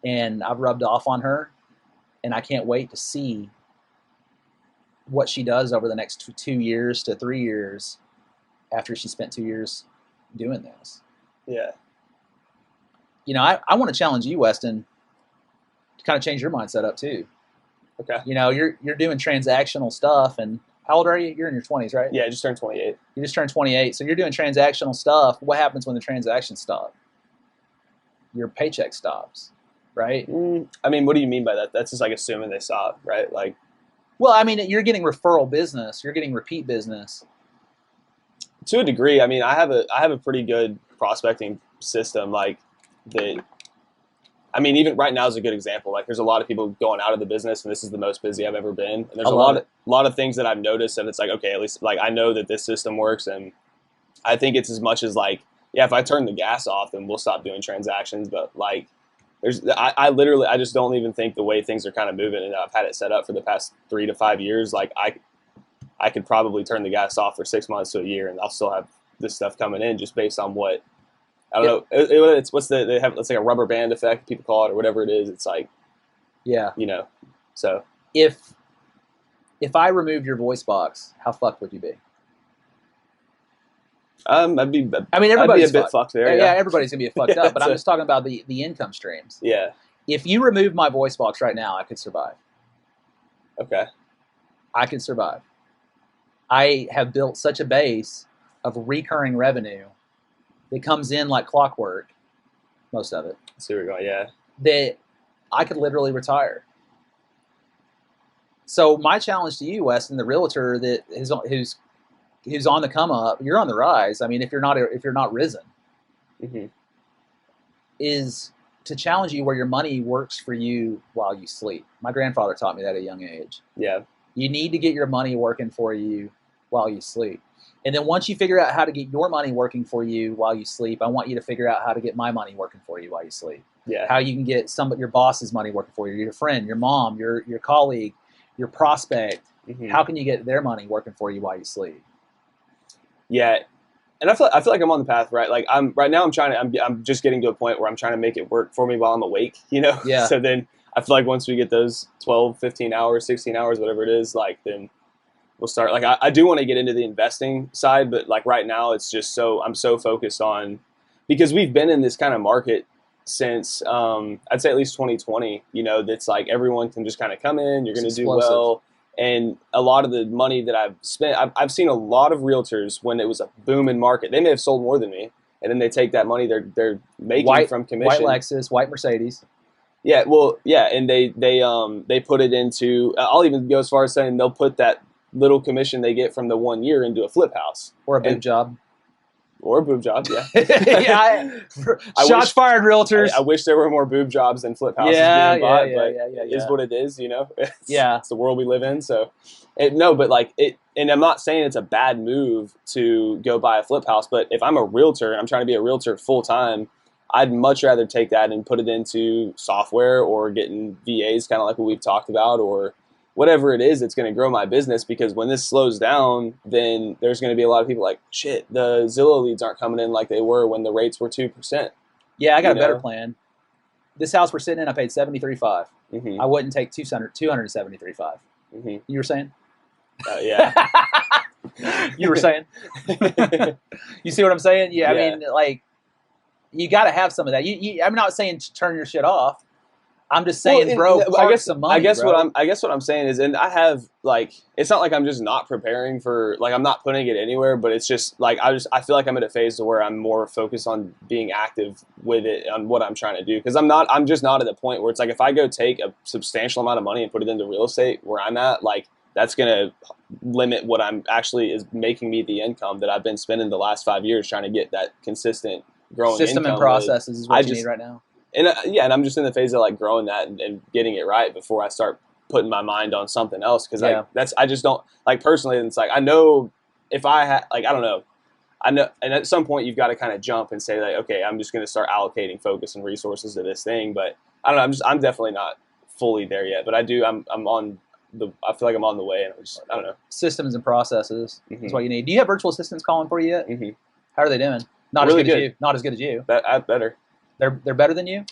And I've rubbed off on her, and I can't wait to see what she does over the next 2 years to 3 years after she spent 2 years doing this. Yeah. You know, I want to challenge you, Weston, to kind of change your mindset up too. Okay. You know, you're doing transactional stuff, and how old are you? You're in your 20s, right? Yeah, I just turned 28. You just turned 28, so you're doing transactional stuff. What happens when the transactions stop? Your paycheck stops, right? I mean, what do you mean by that? That's just like assuming they stop, right? Like, well, I mean, you're getting referral business. You're getting repeat business. to a degree. I mean, I have a pretty good prospecting system, like that. I mean, even right now is a good example. Like, there's a lot of people going out of the business, and this is the most busy I've ever been. And there's a lot of things that I've noticed, and it's like, okay, at least like I know that this system works, and I think it's as much as like, yeah, if I turn the gas off, then we'll stop doing transactions. But like, I literally, I just don't even think the way things are kind of moving, and I've had it set up for the past 3 to 5 years. Like, I could probably turn the gas off for 6 months to a year, and I'll still have this stuff coming in just based on what. I don't know. It's they have. Let's say a rubber band effect, people call it, or whatever it is. It's like, yeah, So if I removed your voice box, how fucked would you be? I'd be. I mean, everybody's a bit fucked there. Yeah, everybody's gonna be fucked up. But I'm just talking about the income streams. Yeah. If you remove my voice box right now, I could survive. Okay. I could survive. I have built such a base of recurring revenue that comes in like clockwork, most of it. I see where you're going, yeah. That I could literally retire. So my challenge to you, Weston, the realtor that who's on the come up, you're on the rise. I mean, if you're not risen, is to challenge you where your money works for you while you sleep. My grandfather taught me that at a young age. Yeah. You need to get your money working for you while you sleep. And then once you figure out how to get your money working for you while you sleep, I want you to figure out how to get my money working for you while you sleep. Yeah. How you can get your boss's money working for you, your friend, your mom, your colleague, your prospect. How can you get their money working for you while you sleep? Yeah. And I feel like I'm on the path, right? Like I'm just getting to a point where I'm trying to make it work for me while I'm awake, Yeah. So then I feel like once we get those 12, 15 hours, 16 hours, whatever it is, like then we'll start. Like I do want to get into the investing side, but like right now it's just I'm so focused on, because we've been in this kind of market since I'd say at least 2020, that's like everyone can just kind of come in, you're going to do well. And a lot of the money that I've spent, I've seen a lot of realtors when it was a booming market, they may have sold more than me, and then they take that money they're making from commission. White Lexus, white Mercedes. Yeah, well, yeah, and they put it into. I'll even go as far as saying they'll put that little commission they get from the 1 year into a flip house or a boob job. Or a boob job, yeah. Shots fired, realtors. I wish there were more boob jobs than flip houses being bought, but it is what it is, It's the world we live in. So, and I'm not saying it's a bad move to go buy a flip house, but if I'm a realtor and I'm trying to be a realtor full time, I'd much rather take that and put it into software or getting VAs, kind of like what we've talked about, or whatever it is that's going to grow my business. Because when this slows down, then there's going to be a lot of people like, shit, the Zillow leads aren't coming in like they were when the rates were 2%. Yeah, I got a better plan. This house we're sitting in, I paid $73,500. I wouldn't take $273,500. You were saying? Yeah. You were saying? You see what I'm saying? Yeah, I mean, like, you got to have some of that. I'm not saying turn your shit off. I'm just saying, park some money. I guess what I'm saying is, and I have it's not like I'm just not preparing for, I'm not putting it anywhere, but it's just I feel like I'm at a phase to where I'm more focused on being active with it, on what I'm trying to do, because I'm just not at the point where it's like if I go take a substantial amount of money and put it into real estate where I'm at, that's gonna limit what I'm actually is making me the income that I've been spending the last 5 years trying to get that consistent growing system and processes is what you need right now. And and I'm just in the phase of growing that and getting it right before I start putting my mind on something else. Because I just don't personally. It's I know if I had I don't know, I know, and at some point you've got to kind of jump and say okay, I'm just going to start allocating focus and resources to this thing. But I don't know, I'm definitely not fully there yet. But I feel like I'm on the way, and I don't know. Systems and processes is what you need. Do you have virtual assistants calling for you yet? How are they doing? Not really as good as you. Not as good as you. Better. They're better than you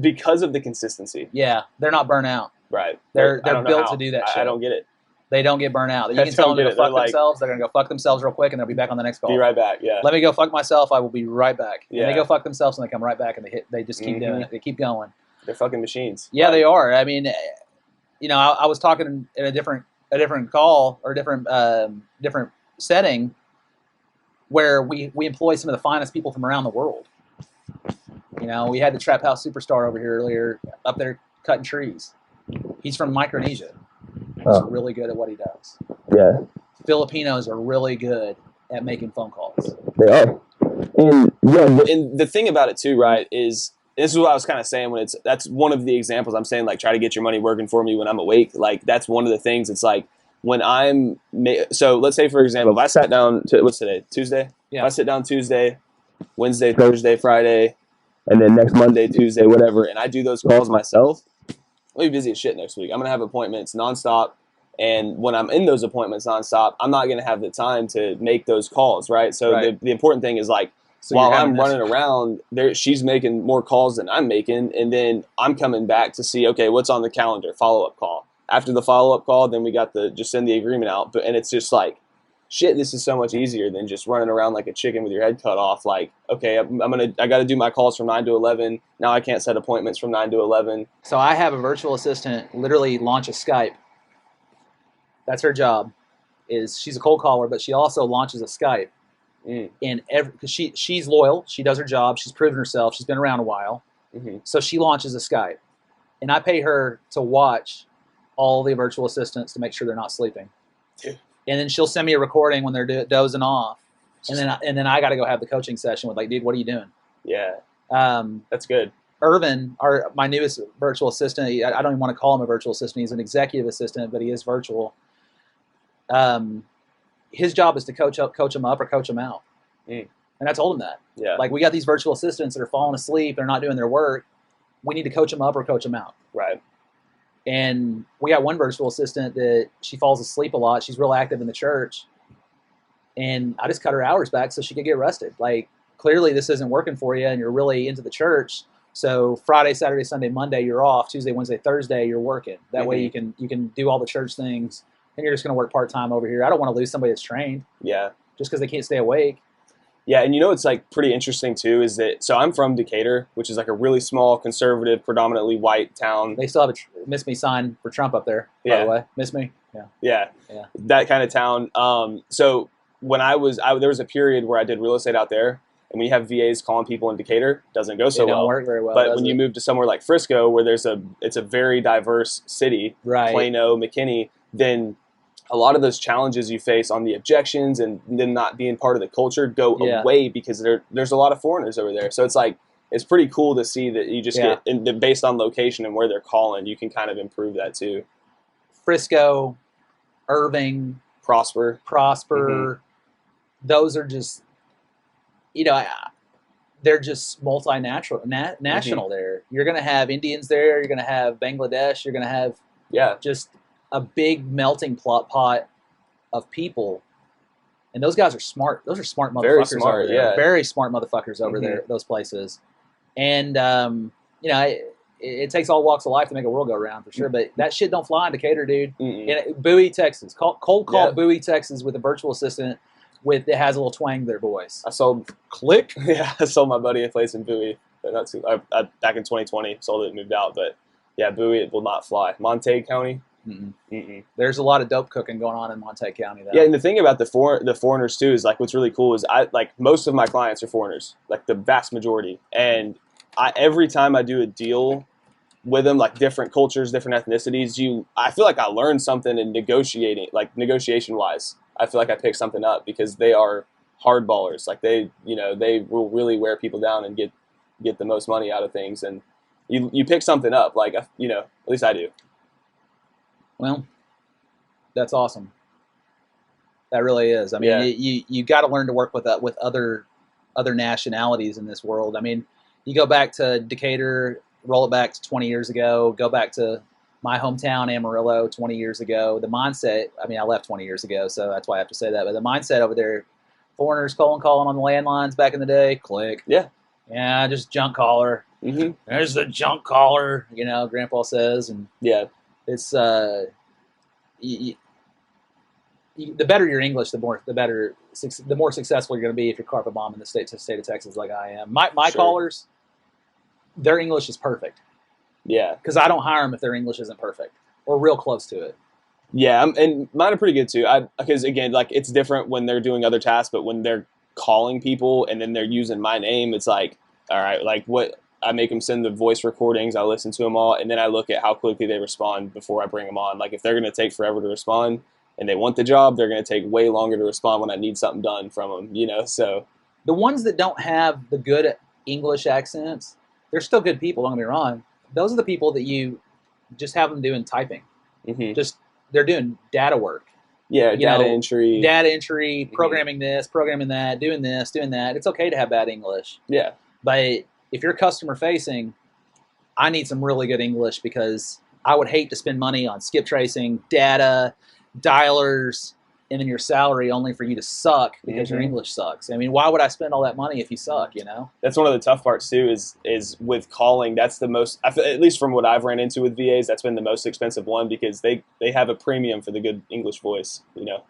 because of the consistency. Yeah, they're not burnt out. Right. They're built to do that shit. I don't get it. They don't get burnt out. You can tell them to go fuck themselves. They're gonna go fuck themselves real quick, and they'll be back on the next call. Be right back. Yeah. Let me go fuck myself. I will be right back. Yeah. And they go fuck themselves, and they come right back, and they just keep doing it. They keep going. They're fucking machines. Yeah, they are. I mean, I was talking in a different call or different setting where we employ some of the finest people from around the world. We had the Trap House Superstar over here earlier, up there cutting trees. He's from Micronesia. He's really good at what he does. Yeah. Filipinos are really good at making phone calls. They are. And yeah, and the thing about it too, right, is this is what I was kind of saying when that's one of the examples I'm saying, like, try to get your money working for me when I'm awake. Like, that's one of the things. It's like when so let's say, for example, if I sat down to, what's today, Tuesday? Yeah. If I sit down Tuesday, Wednesday, Thursday, Friday, and then next Monday, Tuesday, whatever, and I do those calls myself, I'll be busy as shit next week. I'm going to have appointments nonstop. And when I'm in those appointments nonstop, I'm not going to have the time to make those calls, right? So Right. the important thing is, like, So while you're I'm having running around, she's making more calls than I'm making, and then I'm coming back to see, okay, what's on the calendar, follow-up call. After the follow-up call, then we got just send the agreement out. And it's just like, shit, this is so much easier than just running around like a chicken with your head cut off. Like, okay, I got to do my calls from 9 to 11. Now I can't set appointments from 9 to 11. So I have a virtual assistant literally launch a Skype. That's her job. She's a cold caller, but she also launches a Skype. And because she's loyal, she does her job, she's proven herself, she's been around a while. Mm-hmm. So she launches a Skype, and I pay her to watch all the virtual assistants to make sure they're not sleeping. Dude. And then she'll send me a recording when they're dozing off, and then I got to go have the coaching session with, like, dude, what are you doing? Yeah, that's good. Irvin, my newest virtual assistant, I don't even want to call him a virtual assistant. He's an executive assistant, but he is virtual. His job is to coach him up or coach him out. And I told him that. Yeah. Like, we got these virtual assistants that are falling asleep, they're not doing their work. We need to coach them up or coach them out. Right. And we got one virtual assistant that she falls asleep a lot. She's real active in the church. And I just cut her hours back so she could get rested. Like, clearly this isn't working for you and you're really into the church. So Friday, Saturday, Sunday, Monday, you're off. Tuesday, Wednesday, Thursday, you're working. That way you can do all the church things, and you're just going to work part-time over here. I don't want to lose somebody that's trained. Yeah. Just because they can't stay awake. Yeah, and it's like pretty interesting too is that, so I'm from Decatur, which is like a really small, conservative, predominantly white town. They still have a Miss Me sign for Trump up there, by the way. Miss Me? Yeah. That kind of town. So when there was a period where I did real estate out there, and when you have VAs calling people in Decatur, doesn't go so well. It don't work very well. But when you move to somewhere like Frisco, where it's a very diverse city, right. Plano, McKinney, then a lot of those challenges you face on the objections and then not being part of the culture go away, because there's a lot of foreigners over there. So it's like, it's pretty cool to see that you just get, based on location and where they're calling, you can kind of improve that too. Frisco, Irving, Prosper. Those are just, they're just national there. You're going to have Indians there. You're going to have Bangladesh. You're going to have just a big melting pot of people. And those guys are smart. Those are smart motherfuckers. Very smart, over there. Very smart motherfuckers over there, those places. And, it takes all walks of life to make a world go around, for sure. But that shit don't fly in Decatur, dude. In Bowie, Texas. Cold call Bowie, Texas with a virtual assistant that has a little twang to their voice. I sold Click. Yeah, I sold my buddy a place in Bowie. Back in 2020, sold it and moved out. But yeah, Bowie, it will not fly. Montague County. There's a lot of dope cooking going on in Montague County, though. Yeah, and the thing about the foreigners too is, like, what's really cool is most of my clients are foreigners, like the vast majority. And every time I do a deal with them, like different cultures, different ethnicities, I feel like I learned something in negotiating, like negotiation wise. I feel like I picked something up because they are hardballers. Like they will really wear people down and get the most money out of things. And you pick something up, like, at least I do. Well, that's awesome. That really is. I mean, you got to learn to work with other nationalities in this world. I mean, you go back to Decatur, roll it back to 20 years ago, go back to my hometown, Amarillo, 20 years ago. The mindset, I mean, I left 20 years ago, so that's why I have to say that. But the mindset over there, foreigners calling on the landlines back in the day, click. Yeah, just junk caller. There's the junk caller, Grandpa says. And it's the better your English, the more successful you're going to be if you're carpet bombing the state of Texas like I am. My callers, their English is perfect. Yeah, because I don't hire them if their English isn't perfect or real close to it. Yeah, and mine are pretty good too. Because again, like, it's different when they're doing other tasks, but when they're calling people and then they're using my name, it's like, all right, like, what? I make them send the voice recordings. I listen to them all, and then I look at how quickly they respond before I bring them on. Like, if they're going to take forever to respond and they want the job, they're going to take way longer to respond when I need something done from them. So The ones that don't have the good English accents, they're still good people. Don't get me wrong. Those are the people that you just have them doing typing. Mm-hmm. Just they're doing data work. Yeah, You data know, entry. data entry, Mm-hmm. programming this, programming that, doing this, doing that. It's okay to have bad English. Yeah. But if you're customer facing, I need some really good English because I would hate to spend money on skip tracing, data, dialers, and then your salary only for you to suck because your English sucks. I mean, why would I spend all that money if you suck, you know? That's one of the tough parts too is with calling. That's the most, at least from what I've ran into with VAs, that's been the most expensive one because they have a premium for the good English voice, you know?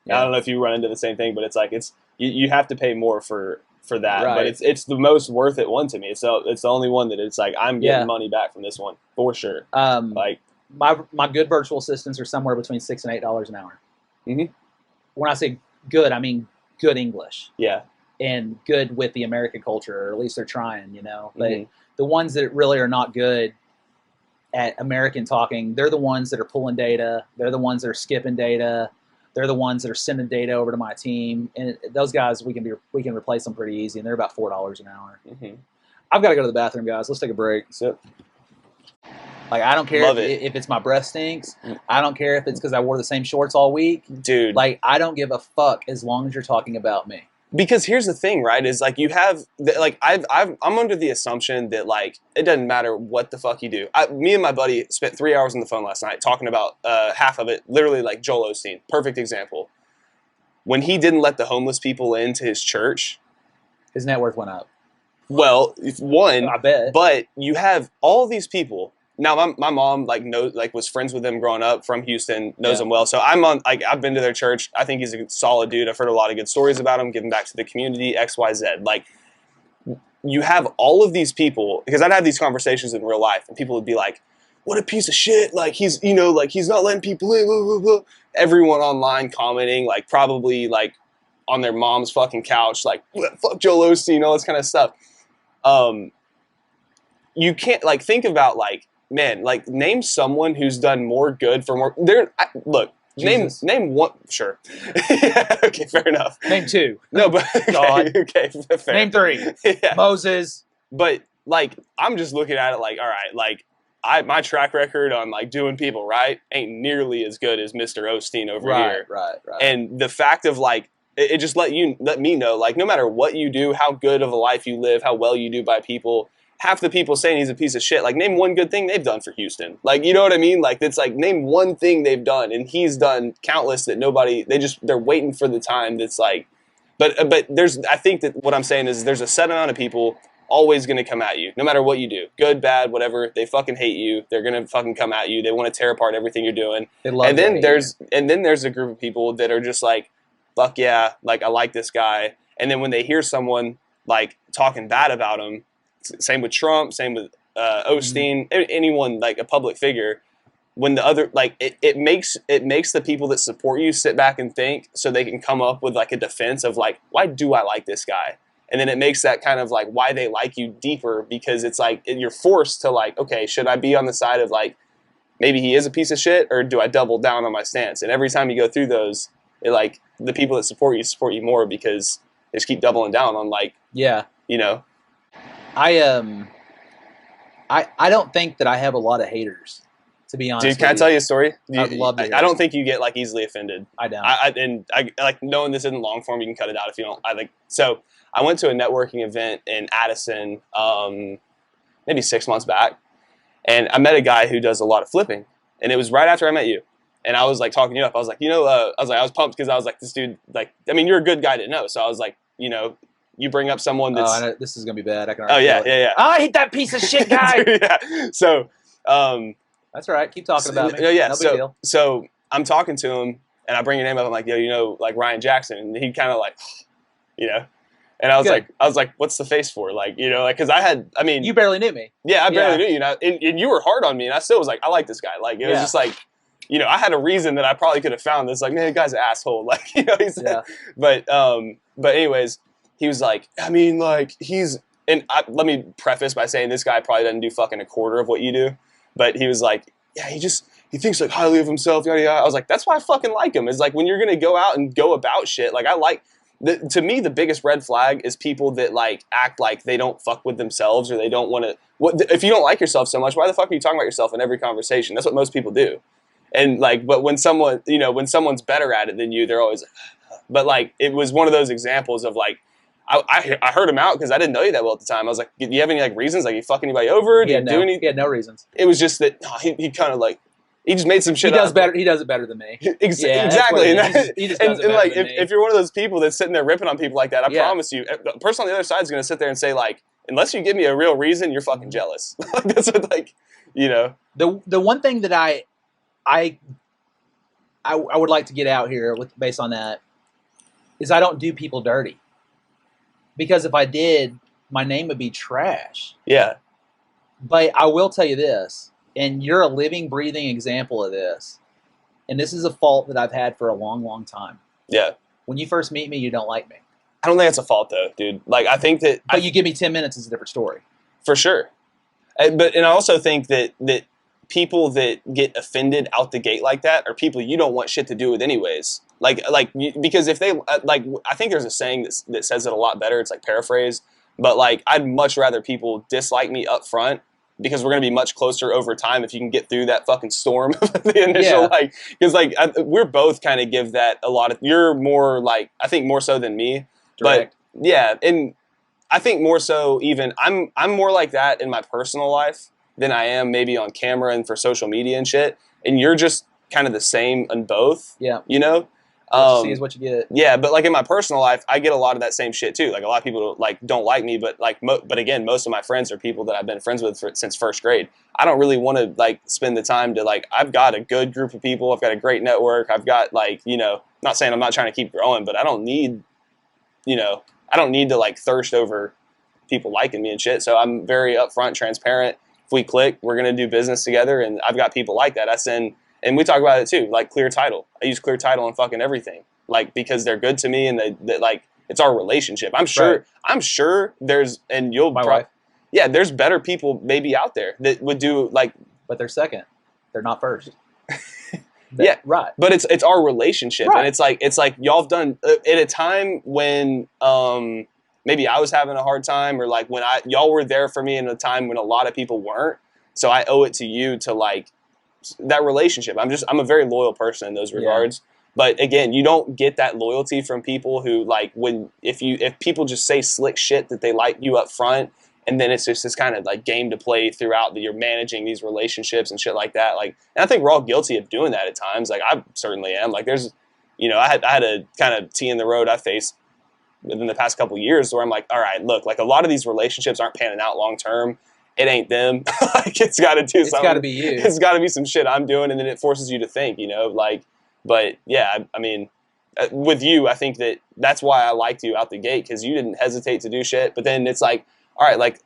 Yeah. I don't know if you run into the same thing, but it's like you have to pay more for that, Right. but it's the most worth it one to me. It's the only one that it's like I'm getting money back from this one for sure. Like my good virtual assistants are somewhere between $6 and $8 an hour. Mm-hmm. When I say good, I mean good English. Yeah, and good with the American culture, or at least they're trying, you know. But the ones that really are not good at American talking, they're the ones that are pulling data. They're the ones that are skipping data. They're the ones that are sending data over to my team, and those guys we can replace them pretty easy, and they're about $4 an hour. Mm-hmm. I've got to go to the bathroom, guys. Let's take a break. So, like, I don't care if it's my breath stinks. I don't care if it's because I wore the same shorts all week, dude. Like, I don't give a fuck as long as you're talking about me. Because here's the thing, right? Is like you have like I'm under the assumption that like it doesn't matter what the fuck you do. Me and my buddy spent 3 hours on the phone last night talking about half of it, literally like Joel Osteen, perfect example. When he didn't let the homeless people into his church, his net worth went up. Well, one, I bet. But you have all these people. Now, my mom was friends with them growing up from Houston, knows them well. So I've been to their church. I think he's a solid dude. I've heard a lot of good stories about him, giving back to the community, X, Y, Z. Like, you have all of these people, because I'd have these conversations in real life, and people would be like, what a piece of shit. Like, he's not letting people in, blah, blah, blah. Everyone online commenting, like, probably, like, on their mom's fucking couch, like, fuck Joel Osteen, all this kind of stuff. You can't, like, think about, like, man, like, name someone who's done more good for more. Jesus. Name one. Sure. Yeah, okay, fair enough. Name two. No, but God. Okay, fair. Name three. Yeah. Moses. But like, I'm just looking at it like, all right, like, my track record on like doing people right ain't nearly as good as Mr. Osteen over here. Right. And the fact of like, it just let me know, like, no matter what you do, how good of a life you live, how well you do by people. Half the people saying he's a piece of shit, like, name one good thing they've done for Houston. Like, you know what I mean? Like, it's like, name one thing they've done, and he's done countless that nobody, they're waiting for the time that's like, but I think that what I'm saying is there's a set amount of people always going to come at you, no matter what you do. Good, bad, whatever. They fucking hate you. They're going to fucking come at you. They want to tear apart everything you're doing. And then there's a group of people that are just like, fuck yeah, like, I like this guy. And then when they hear someone, like, talking bad about him, same with Trump, same with Osteen, anyone like a public figure. When the other, like, it makes the people that support you sit back and think, so they can come up with like a defense of like, why do I like this guy? And then it makes that kind of like why they like you deeper, because it's like you're forced to like, okay, should I be on the side of like maybe he is a piece of shit, or do I double down on my stance? And every time you go through those, it, like, the people that support you more because they just keep doubling down on like, you know. I don't think that I have a lot of haters, to be honest. Dude, can I tell you a story? I'd love to hear I don't think you get like easily offended. I don't. I like, knowing this isn't long form, you can cut it out if you don't. So I went to a networking event in Addison, maybe 6 months back, and I met a guy who does a lot of flipping, and it was right after I met you. And I was like talking you up. I was like, I was pumped because I was like, this dude, like, I mean, you're a good guy to know. So I was like, you bring up someone that's. Oh, I know, this is gonna be bad. I can. Yeah. Oh, I hate that piece of shit guy. Yeah. So. That's right. Keep talking about me. Yeah. No big deal. So I'm talking to him, and I bring your name up. I'm like, like Ryan Jackson, and he kind of like, And I was like, what's the face for? Like, because you barely knew me. Yeah, I barely knew you, and you were hard on me, and I still was like, I like this guy. Like, it was just like. I had a reason that I probably could have found this. Like, man, the guy's an asshole. Like, he said. Yeah. But anyways, he was like, I mean, like, let me preface by saying this guy probably doesn't do fucking a quarter of what you do. But he was like, yeah, he thinks like highly of himself. Yada yada. I was like, that's why I fucking like him. It's like when you're gonna go out and go about shit. Like, I like to me, the biggest red flag is people that like act like they don't fuck with themselves or they don't want to. If you don't like yourself so much, why the fuck are you talking about yourself in every conversation? That's what most people do. And like, but when someone's better at it than you, they're always. But like, it was one of those examples of like, I heard him out because I didn't know you that well at the time. I was like, do you have any like reasons? Like, you fuck anybody over? He had no reasons. It was just that he kind of like. He just made some shit. He does better. He does it better than me. Exactly. He just does it better like, than me. If you're one of those people that's sitting there ripping on people like that, I promise you, the person on the other side is going to sit there and say like, unless you give me a real reason, you're fucking jealous. That's what, like, you know. The one thing that I would like to get out here based on that is I don't do people dirty, because if I did, my name would be trash. Yeah. But I will tell you this. And you're a living, breathing example of this. And this is a fault that I've had for a long, long time. Yeah. When you first meet me, you don't like me. I don't think that's a fault, though, dude. Like, I think that... But you give me 10 minutes, it's a different story. For sure. And I also think that people that get offended out the gate like that are people you don't want shit to do with anyways. Because if they... Like, I think there's a saying that says it a lot better. It's like paraphrase. But, like, I'd much rather people dislike me up front, because we're going to be much closer over time if you can get through that fucking storm the initial, like, because like we're both kind of give that a lot of, you're more like, I think more so than me. Direct. But yeah, and I think more so even, I'm more like that in my personal life than I am maybe on camera and for social media and shit, and you're just kind of the same in both. Yeah. You know? What you see is what you get. Yeah, but like in my personal life, I get a lot of that same shit too. Like a lot of people like don't like me, but like, but again, most of my friends are people that I've been friends with since first grade. I don't really want to like spend the time to like. I've got a good group of people. I've got a great network. I've got like, you know, not saying I'm not trying to keep growing, but I don't need, you know, I don't need to like thirst over people liking me and shit. So I'm very upfront, transparent. If we click, we're gonna do business together, and I've got people like that. I send. And we talk about it too, like Clear Title. I use Clear Title on fucking everything, like because they're good to me and they like it's our relationship. I'm sure there's and you'll my wife. Yeah, there's better people maybe out there that would do like, but they're second. They're not first. Yeah, right. But it's our relationship, right. And it's like y'all have done at a time when maybe I was having a hard time, or like when y'all were there for me in a time when a lot of people weren't. So I owe it to you to like. That relationship. I'm a very loyal person in those regards. Yeah. But again, you don't get that loyalty from people who like if people just say slick shit that they like you up front, and then it's just this kind of like game to play throughout that you're managing these relationships and shit like that. Like, and I think we're all guilty of doing that at times. Like I certainly am. Like there's, you know, I had a kind of T in the road I faced within the past couple of years where I'm like, all right, look, like a lot of these relationships aren't panning out long term. It ain't them. Like it's got to do something. It's got to be you. It's got to be some shit I'm doing, and then it forces you to think, you know, like. But yeah, I mean, with you, I think that's why I liked you out the gate, because you didn't hesitate to do shit. But then it's like, all right, like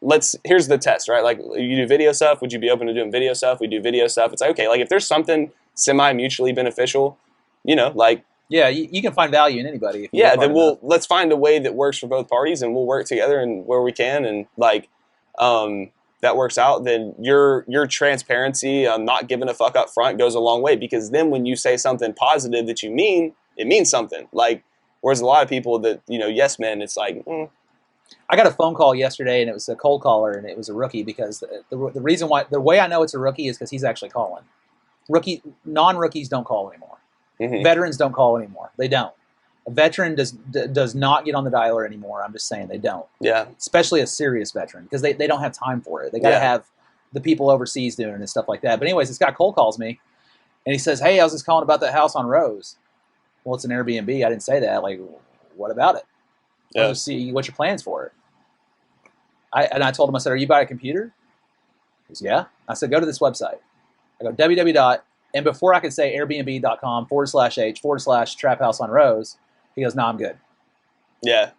here's the test, right? Like you do video stuff. Would you be open to doing video stuff? We do video stuff. It's like, okay, like if there's something semi-mutually beneficial, you know, like. Yeah, you can find value in anybody. If then let's find a way that works for both parties, and we'll work together and where we can, and like. That works out, then your transparency on not giving a fuck up front goes a long way, because then when you say something positive that you mean, it means something. Like, whereas a lot of people that, you know, yes men, it's like, I got a phone call yesterday, and it was a cold caller, and it was a rookie, because the reason why, the way I know it's a rookie is because he's actually calling. Non-rookies don't call anymore. Mm-hmm. Veterans don't call anymore. They don't. A veteran does not get on the dialer anymore. I'm just saying they don't. Yeah. Especially a serious veteran, because they don't have time for it. They got to have the people overseas doing it and stuff like that. But anyways, this guy cold calls me, and he says, "Hey, I was just calling about that house on Rose." Well, it's an Airbnb. I didn't say that. Like, what about it? Yeah. Let's see what your plans for it. I told him, I said, "Are you buying a computer?" He goes, "Yeah." I said, "Go to this website." I go, www. And before I could say airbnb.com/h/trap house on Rose, he goes, "No, I'm good." Yeah.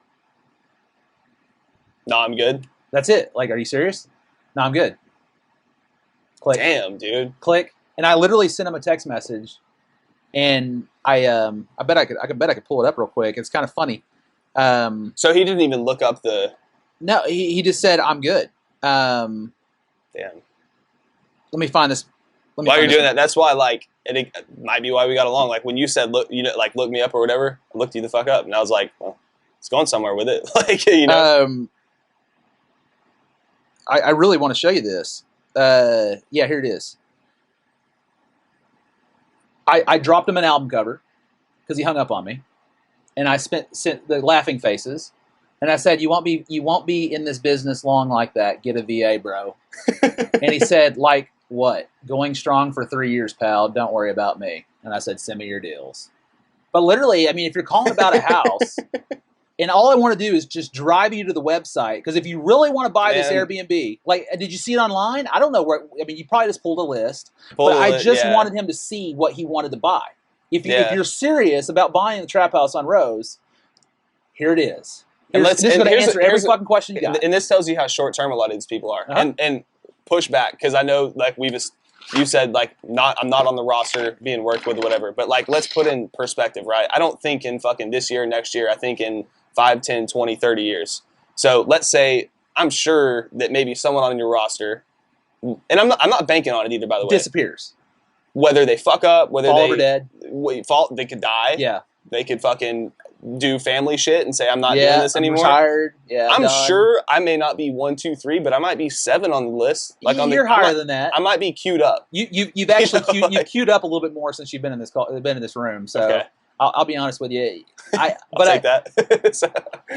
No, I'm good. That's it. Like, are you serious? No, I'm good. Click. Damn, dude. Click. And I literally sent him a text message, and I bet I could pull it up real quick. It's kind of funny. So he didn't even look up the. No, he just said, "I'm good." Damn. Let me find this. While you're doing that, that's why, like, it might be why we got along. Like when you said, "Look, you know, like look me up or whatever," I looked you the fuck up, and I was like, "Well, it's going somewhere with it. Like, you know. I really want to show you this. Yeah, here it is. I dropped him an album cover because he hung up on me, and I sent the laughing faces, and I said, "You won't be in this business long like that. Get a VA, bro." And he said, "Like what? Going strong for 3 years, pal. Don't worry about me." And I said, "Send me your deals." But literally, I mean, if you're calling about a house, and all I want to do is just drive you to the website, because if you really want to buy this Airbnb, like, did you see it online? I don't know where. I mean, you probably just pulled a list, but I just wanted him to see what he wanted to buy. If you're serious about buying the Trap House on Rose, here it is. This is going to answer every fucking question you got. And this tells you how short term a lot of these people are. And push back, because I know, like, you said, like, I'm not on the roster being worked with or whatever, but, like, let's put in perspective, right? I don't think in fucking this year, next year. I think in 5, 10, 20, 30 years. So let's say, I'm sure that maybe someone on your roster, and I'm not banking on it either, by the way, disappears. Whether they fuck up, whether fall over dead, they could die. Yeah, they could fucking do family shit and say, I'm not doing this anymore. I'm retired. Yeah, I'm sure I may not be 1, 2, 3, but I might be 7 on the list. Like, you're higher than that. I might be queued up. You've actually you've queued up a little bit more since you've been in this room. So okay. I'll be honest with you. I'll take that.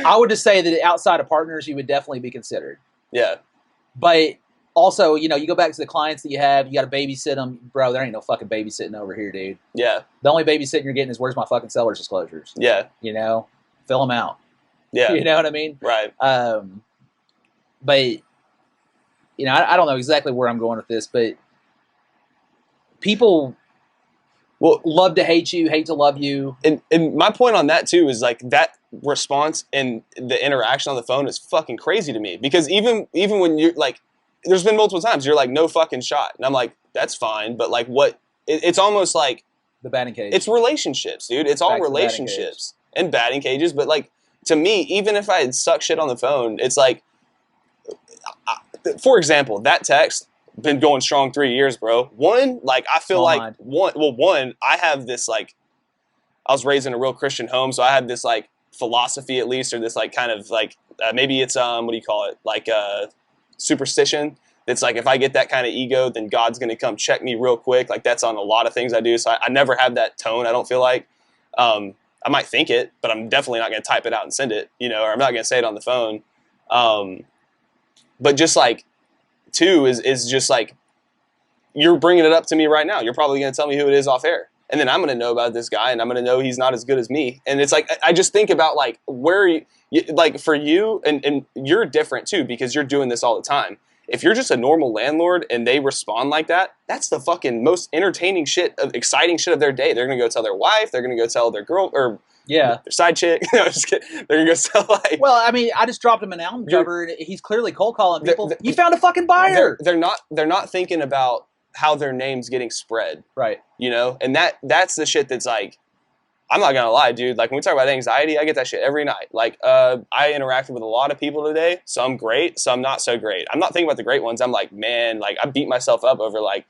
I would just say that outside of partners, you would definitely be considered. Yeah. But also, you go back to the clients that you have, you got to babysit them. Bro, there ain't no fucking babysitting over here, dude. Yeah. The only babysitting you're getting is, where's my fucking seller's disclosures? Yeah. Fill them out. Yeah. You know what I mean? Right. But, I don't know exactly where I'm going with this, but people love to hate you, hate to love you. And my point on that, too, is, like, that response and the interaction on the phone is fucking crazy to me. Because even when you're, like, there's been multiple times you're like, no fucking shot. And I'm like, that's fine. But, like, what? It's almost like the batting cage. It's relationships, dude. It's all relationships and batting cages. But, like, to me, even if I had sucked shit on the phone, it's like, for example, that text, been going strong 3 years, bro. One, like, I feel like one, I have this, like, I was raised in a real Christian home, so I had this, like, philosophy, at least, or this, like, kind of, like, maybe it's what do you call it, like, superstition. That's like, if I get that kind of ego, then God's going to come check me real quick. Like, that's on a lot of things I do. So I never have that tone, I don't feel like. I might think it, but I'm definitely not going to type it out and send it, or I'm not going to say it on the phone. But just, like, two is just, like, you're bringing it up to me right now. You're probably going to tell me who it is off air. And then I'm going to know about this guy, and I'm going to know he's not as good as me. And it's like, I just think about, like, where you, like, for you, and you're different too, because you're doing this all the time. If you're just a normal landlord and they respond like that, that's the fucking most entertaining shit, exciting shit of their day. They're going to go tell their wife. They're going to go tell their girl or their side chick. No, just kidding. They're going to go tell, like... Well, I mean, I just dropped him an album cover, and he's clearly cold calling people. You found a fucking buyer. They're not thinking about how their name's getting spread. Right. And that's the shit that's, like, I'm not gonna lie, dude. Like, when we talk about anxiety, I get that shit every night. Like, I interacted with a lot of people today. Some great, some not so great. I'm not thinking about the great ones. I'm like, man, like, I beat myself up over, like,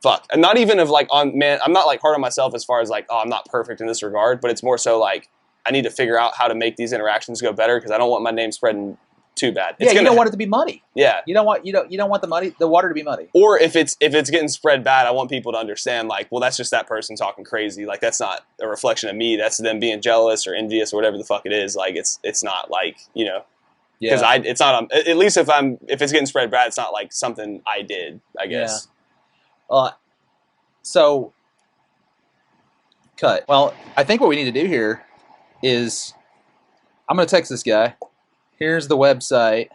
fuck. And not even of, like, I'm not, like, hard on myself as far as, like, oh, I'm not perfect in this regard. But it's more so, like, I need to figure out how to make these interactions go better, because I don't want my name spreading too bad. You don't want it to be muddy. Yeah. You don't want the water to be muddy. Or if it's getting spread bad, I want people to understand, like, well, that's just that person talking crazy. Like, that's not a reflection of me. That's them being jealous or envious or whatever the fuck it is. Like, it's not like, because it's not, at least if it's getting spread bad, it's not like something I did, I guess. Yeah. So cut. Well, I think what we need to do here is, I'm going to text this guy. Here's the website